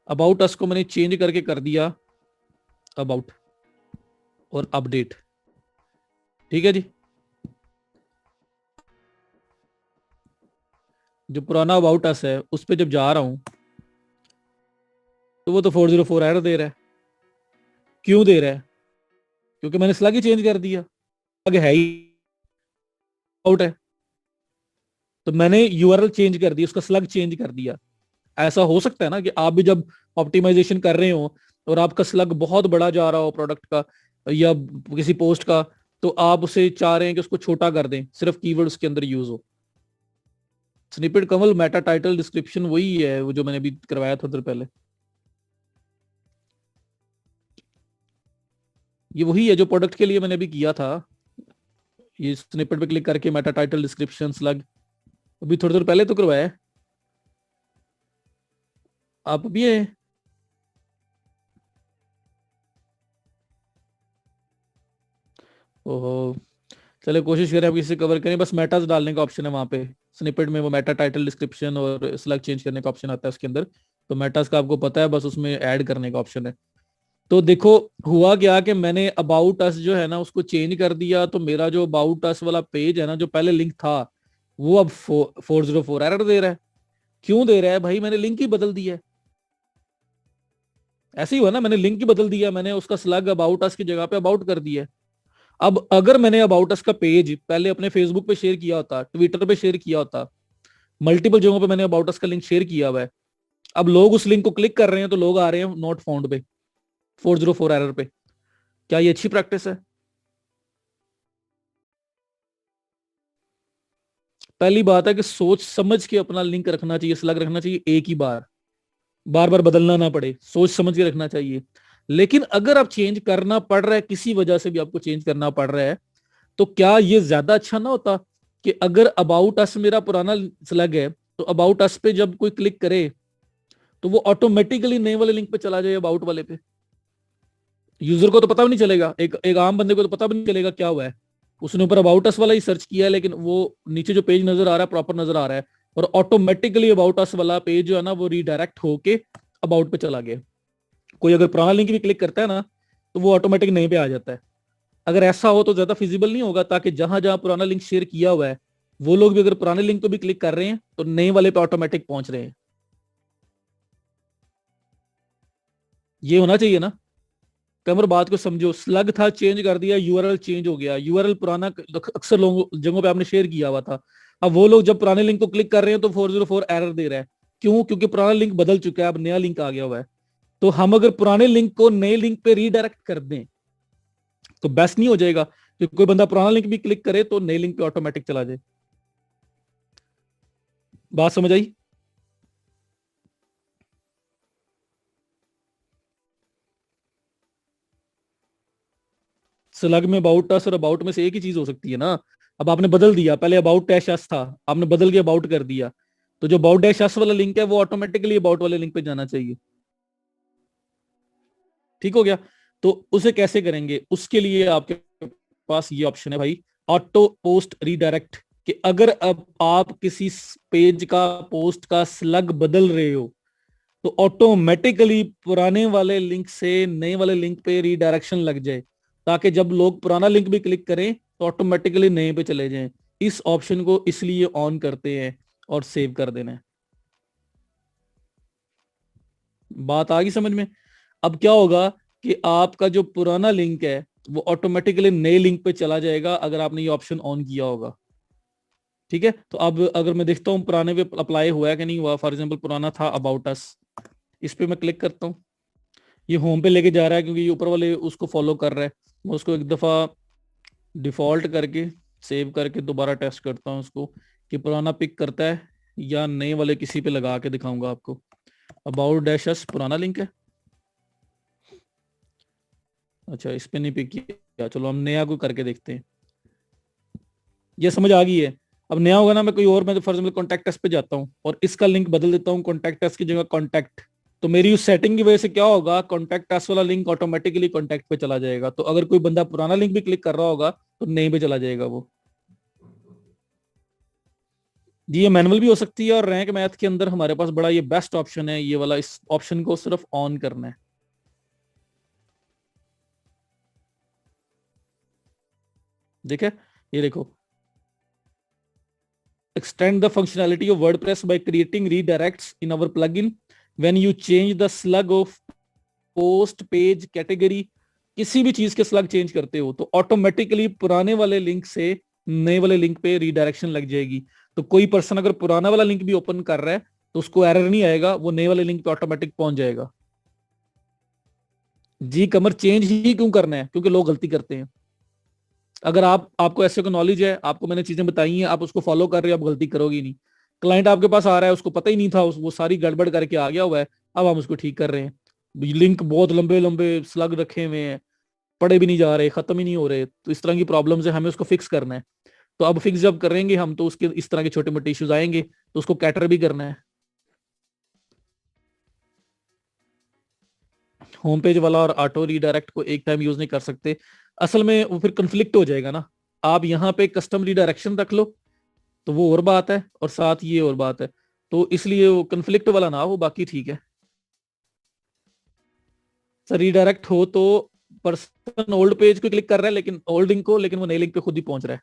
अबाउट अस को मैंने चेंज करके कर दिया अबाउट और अपडेट। ठीक है जी, जो पुराना अबाउट अस है उस पर जब जा रहा हूं, तो वो तो 404 एरर दे रहा है। क्यों दे रहा है? क्योंकि मैंने स्लग ही चेंज कर दिया, स्लग है ही आउट है, तो मैंने यूआरएल चेंज कर दी, उसका स्लग चेंज कर दिया। ऐसा हो सकता है ना कि आप भी जब ऑप्टिमाइजेशन कर रहे हो और आपका स्लग बहुत बड़ा जा रहा हो प्रोडक्ट का या किसी पोस्ट का, तो आप उसे चाह रहे हैं कि उसको छोटा कर दें, सिर्फ कीवर्ड उसके अंदर यूज हो। स्निपेट कमल मेटा टाइटल डिस्क्रिप्शन वही है, वो जो मैंने अभी करवाया था उधर पहले। ये वही है जो प्रोडक्ट के लिए मैंने अभी किया था, ये स्निपेट पे क्लिक करके मेटा टाइटल डिस्क्रिप्शन स्लग अभी थोड़ी देर पहले तो करवाया है। आप भी है? ओहो, चले कोशिश करें अब इसे कवर करें। बस मेटास डालने का ऑप्शन है वहां पे स्निपेट में, वो मेटा टाइटल डिस्क्रिप्शन और स्लग चेंज करने का ऑप्शन आता है उसके अंदर। तो मेटास का आपको पता है, बस उसमें ऐड करने का ऑप्शन है। तो देखो हुआ क्या कि मैंने अबाउट अस जो है ना उसको चेंज कर दिया, तो मेरा जो अबाउट अस वाला पेज है ना जो पहले लिंक था, वो अब 404 एरर दे रहा है। क्यों दे रहा है भाई? मैंने लिंक ही बदल दिया है। ऐसे ही हुआ ना, मैंने लिंक ही बदल दिया, मैंने उसका स्लग अबाउट अस की जगह पे अबाउट कर दिया है। अब अगर मैंने अबाउट अस का पेज पहले अपने फेसबुक पे शेयर किया होता, ट्विटर पे शेयर किया होता, मल्टीपल जगहों पे मैंने अबाउट अस का लिंक शेयर किया हुआ है, अब लोग उस लिंक को क्लिक कर रहे हैं तो लोग आ रहे हैं नॉट फाउंड पे, 404 एरर पे। क्या ये अच्छी प्रैक्टिस है? पहली बात है कि सोच समझ के अपना लिंक रखना चाहिए, स्लग रखना चाहिए एक ही बार, बार बार बदलना ना पड़े, सोच समझ के रखना चाहिए। लेकिन अगर आप चेंज करना पड़ रहा है, किसी वजह से भी आपको चेंज करना पड़ रहा है, तो क्या ये ज्यादा अच्छा ना होता कि अगर अबाउट अस मेरा पुराना स्लग है, तो अबाउट अस पे जब कोई क्लिक करे तो वो ऑटोमेटिकली नए वाले लिंक पे चला जाए, अबाउट वाले पे। यूजर को तो पता भी नहीं चलेगा, एक एक आम बंदे को तो पता भी नहीं चलेगा क्या हुआ है। उसने ऊपर अबाउट अस वाला ही सर्च किया है, लेकिन वो नीचे जो पेज नजर आ रहा है प्रॉपर नजर आ रहा है, और ऑटोमेटिकली अबाउट अस वाला पेज जो है ना वो रीडायरेक्ट होके अबाउट पे चला गया। कोई अगर पुराना लिंक भी क्लिक करता है ना, तो वो ऑटोमेटिक नए पे आ जाता है। अगर ऐसा हो तो ज्यादा फिजिबल नहीं होगा, ताकि जहां जहां पुराना लिंक शेयर किया हुआ है, वो लोग भी अगर पुराने लिंक को भी क्लिक कर रहे हैं तो नए वाले पे ऑटोमेटिक पहुंच रहे हैं। ये होना चाहिए ना। कमर बात को समझो, स्लग था चेंज कर दिया, यूआरएल चेंज हो गया, यूआरएल पुराना अक्सर लोगों जगहों पे आपने शेयर किया हुआ था, अब वो लोग जब पुराने लिंक को क्लिक कर रहे हैं तो 404 एरर दे रहा है। क्यों? क्योंकि पुराना लिंक बदल चुका है, अब नया लिंक आ गया हुआ है। तो हम अगर पुराने लिंक को नए लिंक पे रीडायरेक्ट कर दें तो बेस्ट नहीं हो जाएगा कि कोई बंदा पुराना लिंक भी क्लिक करे तो नए लिंक पे ऑटोमेटिक चला जाए? बात समझ आई? स्लग में अबाउट अस और अबाउट में से एक ही चीज हो सकती है ना। अब आपने बदल दिया, पहले अबाउट डैश अस था, आपने बदल के अबाउट कर दिया, तो जो अबाउट डैश अस वाला लिंक है वो ऑटोमेटिकली अबाउट वाले लिंक पे जाना चाहिए। ठीक हो गया? तो उसे कैसे करेंगे? उसके लिए आपके पास ये ऑप्शन है भाई, ऑटो पोस्ट रीडायरेक्ट। कि अगर अब आप किसी पेज का पोस्ट का स्लग बदल रहे हो, तो ऑटोमेटिकली पुराने वाले लिंक से नए वाले लिंक पे रीडायरेक्शन लग जाए, ताकि जब लोग पुराना लिंक भी क्लिक करें तो ऑटोमेटिकली नए पे चले जाएं। इस ऑप्शन को इसलिए ऑन करते हैं और सेव कर देना है। बात आ गई समझ में? अब क्या होगा कि आपका जो पुराना लिंक है वो ऑटोमेटिकली नए लिंक पे चला जाएगा अगर आपने ये ऑप्शन ऑन किया होगा। ठीक है, तो अब अगर मैं देखता हूँ पुराने पे अप्लाई हुआ है कि नहीं हुआ। फॉर एग्जांपल पुराना था अबाउट अस, इस पे मैं क्लिक करता हूँ, ये होम पे लेके जा रहा है क्योंकि ये ऊपर वाले उसको फॉलो कर रहा है। मैं उसको एक दफा डिफॉल्ट करके सेव करके दोबारा टेस्ट करता हूँ उसको कि पुराना पिक करता है या नए वाले किसी पे लगा के दिखाऊंगा आपको। अबाउट डैश अस पुराना लिंक है, अच्छा इस पे नहीं पिक किया, चलो हम नया कोई करके देखते हैं। ये समझ आ गई है? अब नया होगा ना, मैं कोई और, मैं फॉर एग्जाम्पल कॉन्टैक्ट अस पे जाता हूँ और इसका लिंक बदल देता हूँ कॉन्टैक्ट अस की जगह कॉन्टैक्ट, तो मेरी उस सेटिंग की वजह से क्या होगा, कॉन्टैक्ट अस वाला लिंक ऑटोमेटिकली कॉन्टैक्ट पे चला जाएगा। तो अगर कोई बंदा पुराना लिंक भी क्लिक कर रहा होगा तो नए पे चला जाएगा वो। जी ये मैनुअल भी हो सकती है, और रैंक मैथ के अंदर हमारे पास बड़ा ये बेस्ट ऑप्शन है ये वाला, इस ऑप्शन को सिर्फ ऑन करना है। ठीक है, ये देखो, extend the functionality of WordPress by creating redirects in our plugin when you change the slug of post page category। किसी भी चीज के स्लग चेंज करते हो तो ऑटोमेटिकली पुराने वाले लिंक से नए वाले लिंक पे रीडायरेक्शन लग जाएगी। तो कोई पर्सन अगर पुराना वाला लिंक भी ओपन कर रहा है तो उसको एरर नहीं आएगा, वो नए वाले लिंक पे ऑटोमेटिक पहुंच जाएगा। जी कमर, चेंज ही क्यों करना है? क्योंकि लोग गलती करते हैं। अगर आपको ऐसे को नॉलेज है, आपको मैंने चीजें बताई हैं, आप उसको फॉलो कर रहे हो, आप गलती करोगे नहीं। क्लाइंट आपके पास आ रहा है, उसको पता ही नहीं था, वो सारी गड़बड़ करके आ गया हुआ है, अब हम उसको ठीक कर रहे हैं। लिंक बहुत लंबे लंबे स्लग रखे हुए हैं, पढ़े भी नहीं जा रहे, खत्म ही नहीं हो रहे, तो इस तरह की प्रॉब्लम्स है, हमें उसको फिक्स करना है। तो अब फिक्स जब करेंगे हम, तो उसके इस तरह के छोटे मोटे इश्यूज आएंगे, तो उसको कैटर भी करना है। होम पेज वाला और ऑटो रीडायरेक्ट को एक टाइम यूज नहीं कर सकते, असल में वो फिर कंफ्लिक्ट हो जाएगा ना। आप यहाँ पे कस्टम रीडायरेक्शन रख लो तो वो और बात है, और साथ ये और बात है, तो इसलिए वो कंफ्लिक्ट वाला ना हो, बाकी ठीक है। सर रीडायरेक्ट हो तो पर्सन ओल्ड पेज को क्लिक कर रहा है, लेकिन ओल्ड लिंक को, लेकिन वो नई लिंक पे खुद ही पहुंच रहा है।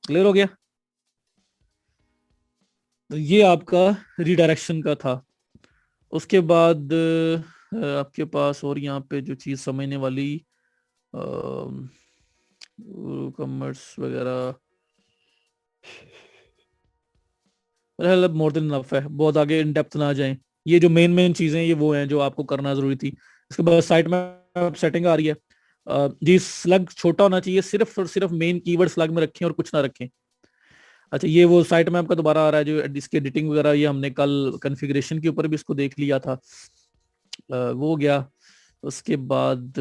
क्लियर हो गया? तो ये आपका रीडायरेक्शन का था। उसके बाद आपके पास और यहाँ पे जो चीज समझने वाली, कॉमर्स वगैरह, मोर देन इनफ है, बहुत आगे इन डेप्थ ना जाएं। ये जो मेन मेन चीजें ये वो हैं जो आपको करना जरूरी थी। इसके बाद साइट में सेटिंग आ रही है। जी स्लग छोटा होना चाहिए, सिर्फ और सिर्फ मेन कीवर्ड स्लग में रखें और कुछ ना रखें। अच्छा, ये वो साइट में आपका दोबारा आ रहा है जो इसकी एडिटिंग वगैरह, ये हमने कल कॉन्फ़िगरेशन के ऊपर भी इसको देख लिया था, वो हो गया। उसके बाद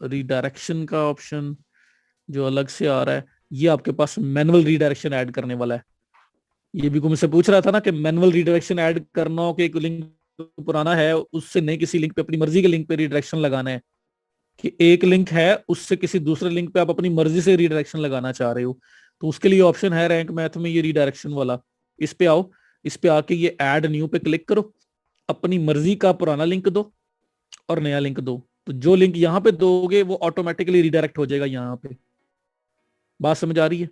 रीडायरेक्शन का ऑप्शन जो अलग से आ रहा है, ये आपके पास मैनुअल रीडायरेक्शन ऐड करने वाला है। ये भी कोई मुझसे पूछ रहा था ना कि मैनुअल रीडायरेक्शन ऐड करना हो कि एक लिंक पुराना है उससे नए किसी लिंक पे, अपनी मर्जी के लिंक पे रीडायरेक्शन लगाना है, कि एक लिंक है उससे किसी दूसरे लिंक पे आप अपनी मर्जी से रीडायरेक्शन लगाना चाह रहे हो, तो उसके लिए ऑप्शन है रैंक मैथ में ये रीडायरेक्शन वाला। इस पे आओ, इस पे आके ये ऐड न्यू पे क्लिक करो, अपनी मर्जी का पुराना लिंक दो और नया लिंक दो, तो जो लिंक यहाँ पे दोगे वो ऑटोमेटिकली रीडायरेक्ट हो जाएगा यहाँ पे। बात समझ आ रही है?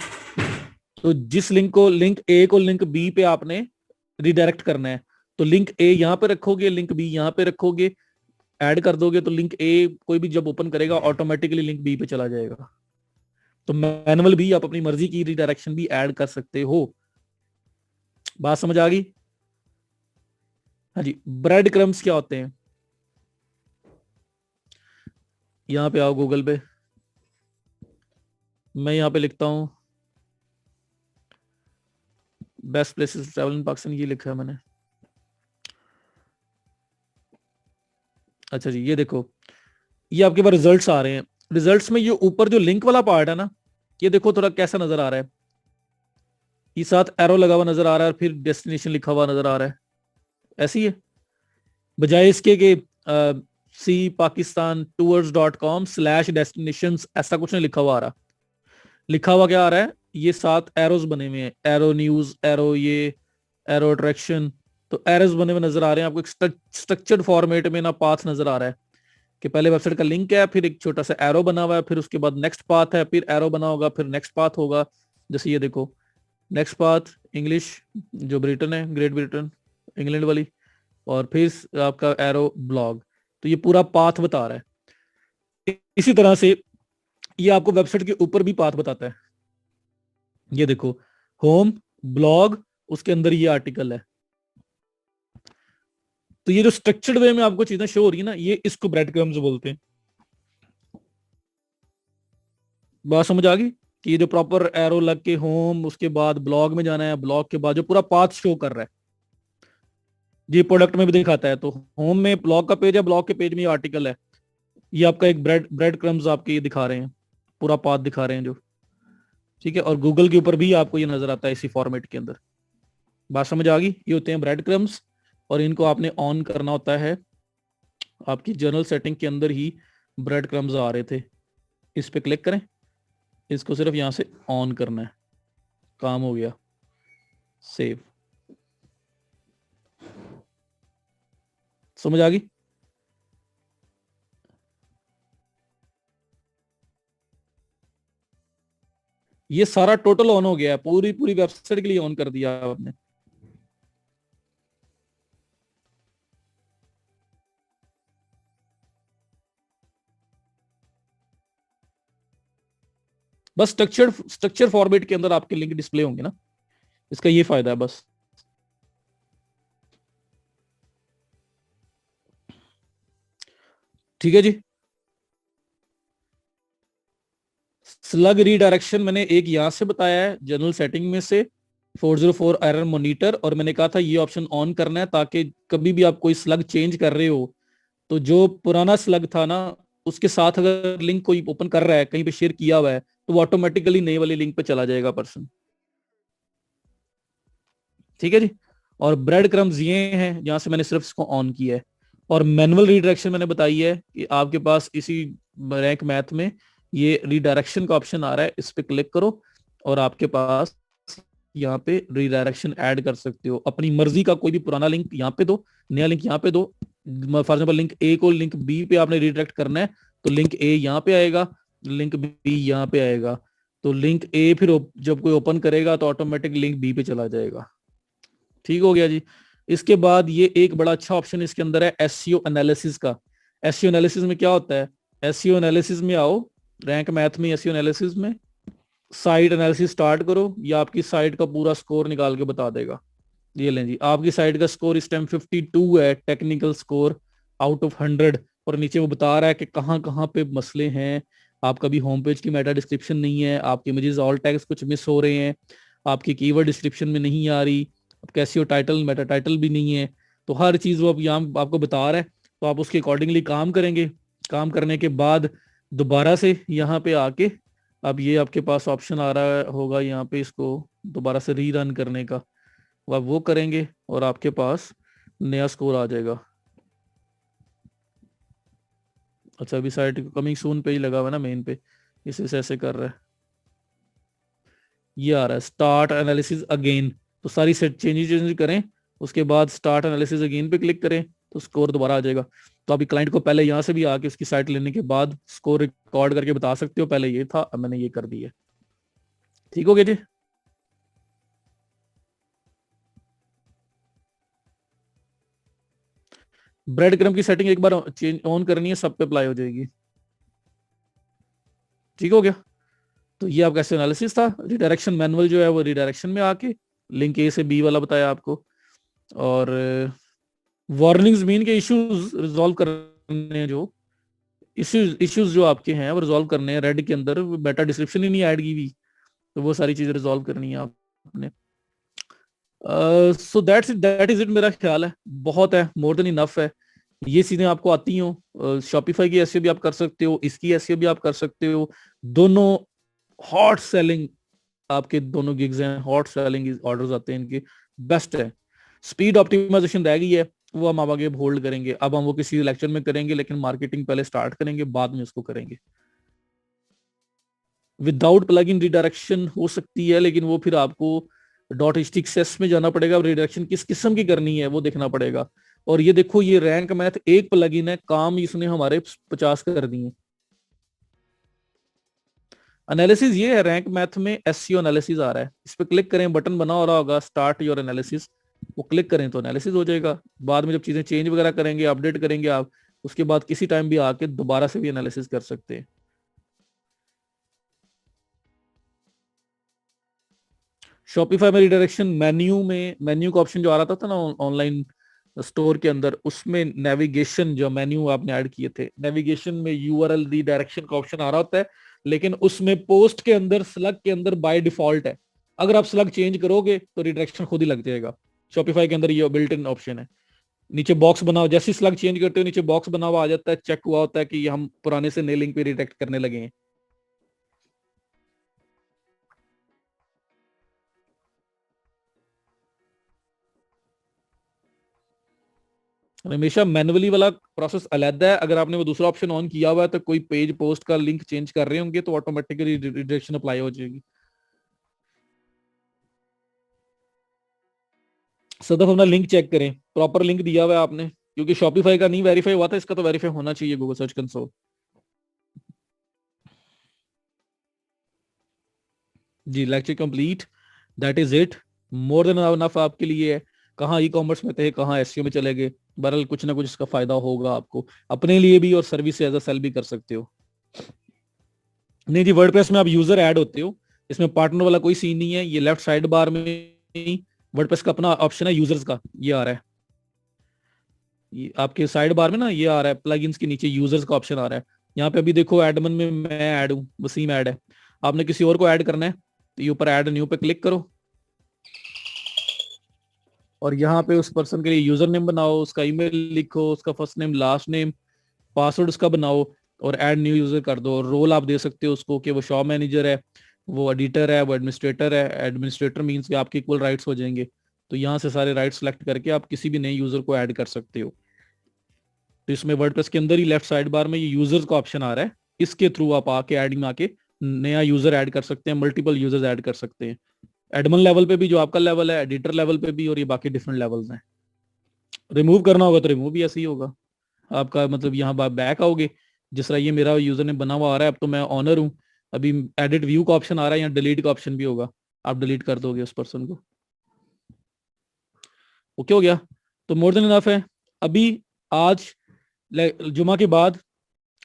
तो जिस लिंक को, लिंक ए को लिंक बी पे आपने रिडायरेक्ट करना है, तो लिंक ए यहाँ पे रखोगे, लिंक बी यहाँ पे रखोगे, ऐड कर दोगे, तो लिंक ए कोई भी जब ओपन करेगा ऑटोमेटिकली लिंक बी पे चला जाएगा। तो मैनुअल भी आप अपनी मर्जी की रिडायरेक्शन भी ऐड कर सकते हो। बात समझ आ गई? हाँ जी। ब्रेड क्रम्स क्या होते हैं? यहाँ पे आओ गूगल पे, मैं यहाँ पे लिखता हूँ best places travel in Pakistan, ये लिखा है मैंने। अच्छा जी, ये देखो, ये आपके पास रिजल्ट्स आ रहे हैं। रिजल्ट्स में ये ऊपर जो लिंक वाला पार्ट है ना, ये देखो थोड़ा कैसा नजर आ रहा है, ये साथ एरो लगा हुआ नजर आ रहा है और फिर डेस्टिनेशन लिखा हुआ नजर आ रहा है, ऐसी है, बजाय इसके कि सी पाकिस्तान tours.com/destinations ऐसा कुछ नहीं लिखा हुआ आ रहा। लिखा हुआ क्या आ रहा है, ये सात एरोज बने हुए हैं, एरो न्यूज, एरो ये, एरो अट्रैक्शन, तो एरोज बने हुए नजर आ रहे हैं आपको, एक स्ट्रक्चर्ड फॉर्मेट में ना पाथ नजर आ रहा है कि पहले वेबसाइट का लिंक है, फिर एक छोटा सा एरो बना हुआ है, फिर उसके बाद नेक्स्ट पाथ है, फिर एरो बना होगा, फिर नेक्स्ट पाथ होगा। जैसे ये देखो, नेक्स्ट पाथ इंग्लिश, जो ब्रिटेन है, ग्रेट ब्रिटेन, इंग्लैंड वाली, और फिर आपका एरो ब्लॉग, तो ये पूरा पाथ बता रहा है। इसी तरह से ये आपको वेबसाइट के ऊपर भी पाथ बताता है। ये देखो, होम, ब्लॉग, उसके अंदर ये आर्टिकल है। तो ये जो स्ट्रक्चर्ड वे में आपको चीजें शो हो रही है ना, ये इसको ब्रेड क्रम्स बोलते हैं। बात समझ आ गई कि ये जो प्रॉपर एरो लग के होम, उसके बाद ब्लॉग में जाना है, ब्लॉग के बाद जो पूरा पाथ शो कर रहा है, ये प्रोडक्ट में भी दिखाता है। तो होम में ब्लॉग का पेज है, ब्लॉग के पेज में आर्टिकल है, ये आपका एक ब्रेड ब्रेड क्रम्स आपके ये दिखा रहे हैं, पूरा पाथ दिखा रहे हैं जो, ठीक है। और गूगल के ऊपर भी आपको ये नजर आता है इसी फॉर्मेट के अंदर। बात समझ आ गई? ये होते हैं ब्रेड क्रम्स, और इनको आपने ऑन करना होता है। आपकी जनरल सेटिंग के अंदर ही ब्रेड क्रम्स आ रहे थे, इस पे क्लिक करें, इसको सिर्फ यहां से ऑन करना है, काम हो गया, सेव। समझ आ गई? ये सारा टोटल ऑन हो गया है, पूरी पूरी वेबसाइट के लिए ऑन कर दिया आपने। बस स्ट्रक्चर फॉर्मेट के अंदर आपके लिंक डिस्प्ले होंगे ना, इसका ये फायदा है बस। ठीक है जी। स्लग रीडायरेक्शन मैंने एक यहां से बताया है जनरल सेटिंग में से, 404 एरर मॉनिटर, और मैंने कहा था ये ऑप्शन ऑन करना है ताकि कभी भी आप कोई स्लग चेंज कर रहे हो तो जो पुराना स्लग था ना, उसके साथ अगर लिंक कोई ओपन कर रहा है, कहीं पे शेयर किया हुआ है, तो वो ऑटोमेटिकली नई वाली लिंक पे चला जाएगा पर्सन। ठीक है जी। और ब्रेड क्रम्स ये हैं जहां से मैंने सिर्फ इसको ऑन किया है। और मैनुअल रीडायरेक्शन मैंने बताई है कि आपके पास इसी रैंक मैथ में ये रीडायरेक्शन का ऑप्शन आ रहा है, इस पे क्लिक करो और आपके पास यहाँ पे रीडायरेक्शन ऐड कर सकते हो। अपनी मर्जी का कोई भी पुराना लिंक यहाँ पे दो, नया लिंक यहाँ पे दो। फॉर एग्जाम्पल लिंक ए को लिंक बी पे आपने रिडायरेक्ट करना है, तो लिंक ए यहाँ पे आएगा, लिंक बी यहाँ पे आएगा। तो लिंक ए फिर जब कोई ओपन करेगा तो ऑटोमेटिक लिंक बी पे चला जाएगा। ठीक हो गया जी। इसके बाद ये एक बड़ा अच्छा ऑप्शन इसके अंदर है एसईओ एनालिसिस का। एसईओ एनालिसिस में क्या होता है? एसईओ एनालिसिस में आओ, रैंक मैथ में एसईओ एनालिसिस में साइट एनालिसिस स्टार्ट करो, या आपकी साइट का पूरा स्कोर निकाल के बता देगा। ये लें जी, आपकी साइट का स्कोर इस टाइम 52 है, टेक्निकल स्कोर आउट ऑफ 100। और नीचे वो बता रहा है कि कहाँ कहाँ पे मसले हैं। आपका भी होम पेज की मेटा डिस्क्रिप्शन नहीं है, आपके इमेजेस ऑल टैग्स कुछ मिस हो रहे हैं, आपकी कीवर्ड डिस्क्रिप्शन में नहीं आ रही, कैसी हो टाइटल, मेटा टाइटल भी नहीं है। तो हर चीज वो अब यहाँ आपको बता रहा है, तो आप उसके अकॉर्डिंगली काम करेंगे। काम करने के बाद दोबारा से यहाँ पे आके, अब ये आपके पास ऑप्शन आ रहा होगा यहाँ पे, इसको दोबारा से री रन करने का, आप वो करेंगे और आपके पास नया स्कोर आ जाएगा। अच्छा, अभी साइट कमिंग सून पे ही लगा हुआ है ना मेन पे, इसे ऐसे कर रहा है। ये आ रहा है स्टार्ट एनालिसिस अगेन, तो सारी सेट चेंजेस करें, उसके बाद स्टार्ट एनालिसिस अगेन पे क्लिक करें तो स्कोर दोबारा आ जाएगा। तो अभी क्लाइंट को पहले यहाँ से भी आके उसकी साइट लेने के बाद स्कोर रिकॉर्ड करके बता सकते हो, पहले ये था अब मैंने ये कर दिया। ठीक हो गया जी। ब्रेड क्रम की सेटिंग एक बार चेंज ऑन करनी है, सब पे अप्लाई हो जाएगी। ठीक हो गया। तो ये आपका एनालिसिस था। रिडायरेक्शन मैनुअल जो है वो रिडायरेक्शन में आके लिंक ए से बी वाला बताया आपको। और वार्निंग्स मीन के इश्यूज रिजॉल्व करने, जो इश्यूज जो आपके हैं वो रिजॉल्व करने हैं। रेड के अंदर बेटा डिस्क्रिप्शन ही नहीं ऐड की हुई, तो वो सारी चीजें रिजॉल्व करनी है आपने। सो दैट इज इट, मेरा ख्याल है बहुत है, मोर देन इनफ है। ये चीजें आपको आती हो, शॉपिफाई की एसईओ भी आप कर सकते हो, इसकी एसईओ भी आप कर सकते हो। दोनों हॉट सेलिंग, आपके दोनों गिग्स हैं, हॉट सेलिंग ऑर्डर्स आते हैं इनके, बेस्ट है। स्पीड ऑप्टिमाइजेशन रह गई है, वो हम आगे होल्ड करेंगे, अब हम वो किसी लेक्चर में करेंगे, लेकिन मार्केटिंग पहले स्टार्ट करेंगे, बाद में उसको करेंगे। विदाउट प्लग इन रिडायरेक्शन हो सकती है, लेकिन वो फिर आपको डॉट स्टिक्सेस में जाना पड़ेगा, रिडायरेक्शन किस किस्म की करनी है वो देखना पड़ेगा। और ये देखो, ये रैंक मैथ एक प्लगइन है, काम इसने हमारे 50 कर दिए। एनालिसिस ये है, रैंक मैथ में एसईओ एनालिसिस आ रहा है, इस पे क्लिक करें, बटन बना हो रहा होगा स्टार्ट योर एनालिसिस, वो क्लिक करें तो एनालिसिस हो जाएगा। बाद में जब चीजें चेंज वगैरह करेंगे, अपडेट करेंगे आप, उसके बाद किसी टाइम भी आके दोबारा से भी एनालिसिस कर सकते हैं। शॉपिफाई में रिडायरेक्शन मेन्यू का ऑप्शन जो आ रहा था ना ऑनलाइन स्टोर के अंदर, उसमें नेविगेशन जो मेन्यू आपने ऐड किए थे, नेविगेशन में यूआरएल रिडायरेक्शन का ऑप्शन आ रहा होता है, लेकिन उसमें पोस्ट के अंदर स्लग के अंदर बाय डिफॉल्ट है। अगर आप स्लग चेंज करोगे तो रिडायरेक्शन खुद ही लग जाएगा। शॉपिफाई के अंदर ये बिल्ट इन ऑप्शन है। नीचे बॉक्स बनाओ, जैसे स्लग चेंज करते हो नीचे बॉक्स बना हुआ आ जाता है, चेक हुआ होता है कि हम पुराने से नए लिंक पे रिडायरेक्ट करने लगे हैं। हमेशा मैनुअली वाला प्रोसेस अलग है, अगर आपने वो दूसरा ऑप्शन ऑन किया हुआ है तो कोई पेज पोस्ट का लिंक चेंज कर रहे होंगे तो ऑटोमेटिकली रिडायरेक्शन अप्लाई हो जाएगी। सदफ अपना लिंक चेक करें, प्रॉपर लिंक दिया हुआ है आपने, क्योंकि शॉपिफाई का नहीं वेरीफाई हुआ था, इसका तो वेरीफाई होना चाहिए गूगल सर्च कंसोल। जी, lecture complete, that is it, more than enough आपके लिए है। कहाँ ई कॉमर्स में थे, कहाँ एसईओ में चले गए, बहरहाल कुछ ना कुछ इसका फायदा होगा आपको, अपने लिए भी और सर्विस एज अ सेल भी कर सकते हो। नहीं जी, वर्डप्रेस में आप यूजर ऐड होते हो, इसमें पार्टनर वाला कोई सीन नहीं है। ये लेफ्ट साइड बार में वर्डप्रेस का अपना ऑप्शन है यूजर्स का, ये आ रहा है, ये आपके साइड बार में ना ये आ रहा है, प्लगइन्स के नीचे यूजर्स का ऑप्शन आ रहा है। यहाँ पे अभी देखो एडमिन में मैं ऐड हूँ, वसीम ऐड है, आपने किसी और को ऐड करना है तो ये ऊपर ऐड न्यू पे क्लिक करो। और यहाँ पे उस पर्सन के लिए यूजर नेम बनाओ, उसका ईमेल लिखो, उसका first name last name, password उसका बनाओ और ऐड न्यू यूजर कर दो। और रोल आप दे सकते हो उसको कि वो शॉप मैनेजर है, वो एडिटर है, वो एडमिनिस्ट्रेटर है। एडमिनिस्ट्रेटर मीन्स कि आपके इक्वल राइट्स हो जाएंगे। तो यहाँ से सारे राइट्स सेलेक्ट करके आप किसी भी नए यूजर को ऐड कर सकते हो। तो इसमें वर्डप्रेस के अंदर ही लेफ्ट साइड बार में ये यूजर्स का ऑप्शन आ रहा है, इसके थ्रू आप आके ऐड में आके नया यूजर ऐड कर सकते हैं, मल्टीपल यूजर्स ऐड कर सकते हैं। एडमिन लेवल पे भी जो आपका लेवल है, एडिटर लेवल पे भी, और ये बाकी डिफरेंट लेवल्स हैं। रिमूव करना होगा तो रिमूव भी ऐसे ही होगा आपका, मतलब यहाँ बैक आओगे, जिस तरह ये मेरा यूजर ने बना हुआ आ रहा है, अब तो मैं ऑनर हूँ, अभी एडिट व्यू का ऑप्शन आ रहा है, यहाँ डिलीट का ऑप्शन भी होगा, आप डिलीट कर दोगे उस पर्सन को। ओके हो गया, तो मोर देन इनफ है। अभी आज जुमा के बाद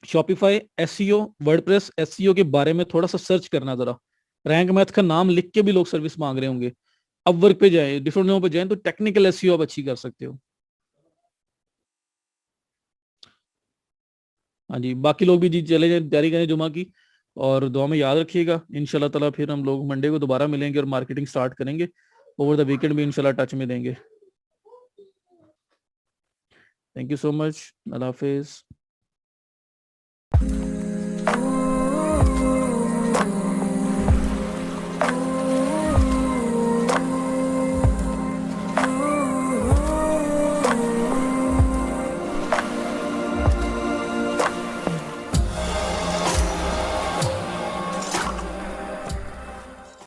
शॉपिफाई एसईओ, वर्डप्रेस एसईओ के बारे में थोड़ा सा सर्च करना जरा। रैंक मैथ का नाम लिख के भी लोग सर्विस मांग रहे होंगे। अब वर्क पे जाए, डिफरेंट जगहों पे जाए, तो टेक्निकल एसईओ आप अच्छी कर सकते हो। हाँ जी, बाकी लोग भी जी चले जाए, तैयारी करें जुमा की, और दुआ में याद रखिएगा। इंशाल्लाह ताला फिर हम लोग मंडे को दोबारा मिलेंगे और मार्केटिंग स्टार्ट करेंगे। ओवर द वीकेंड भी इंशाल्लाह टच में देंगे। Thank you so much, Allah Hafiz.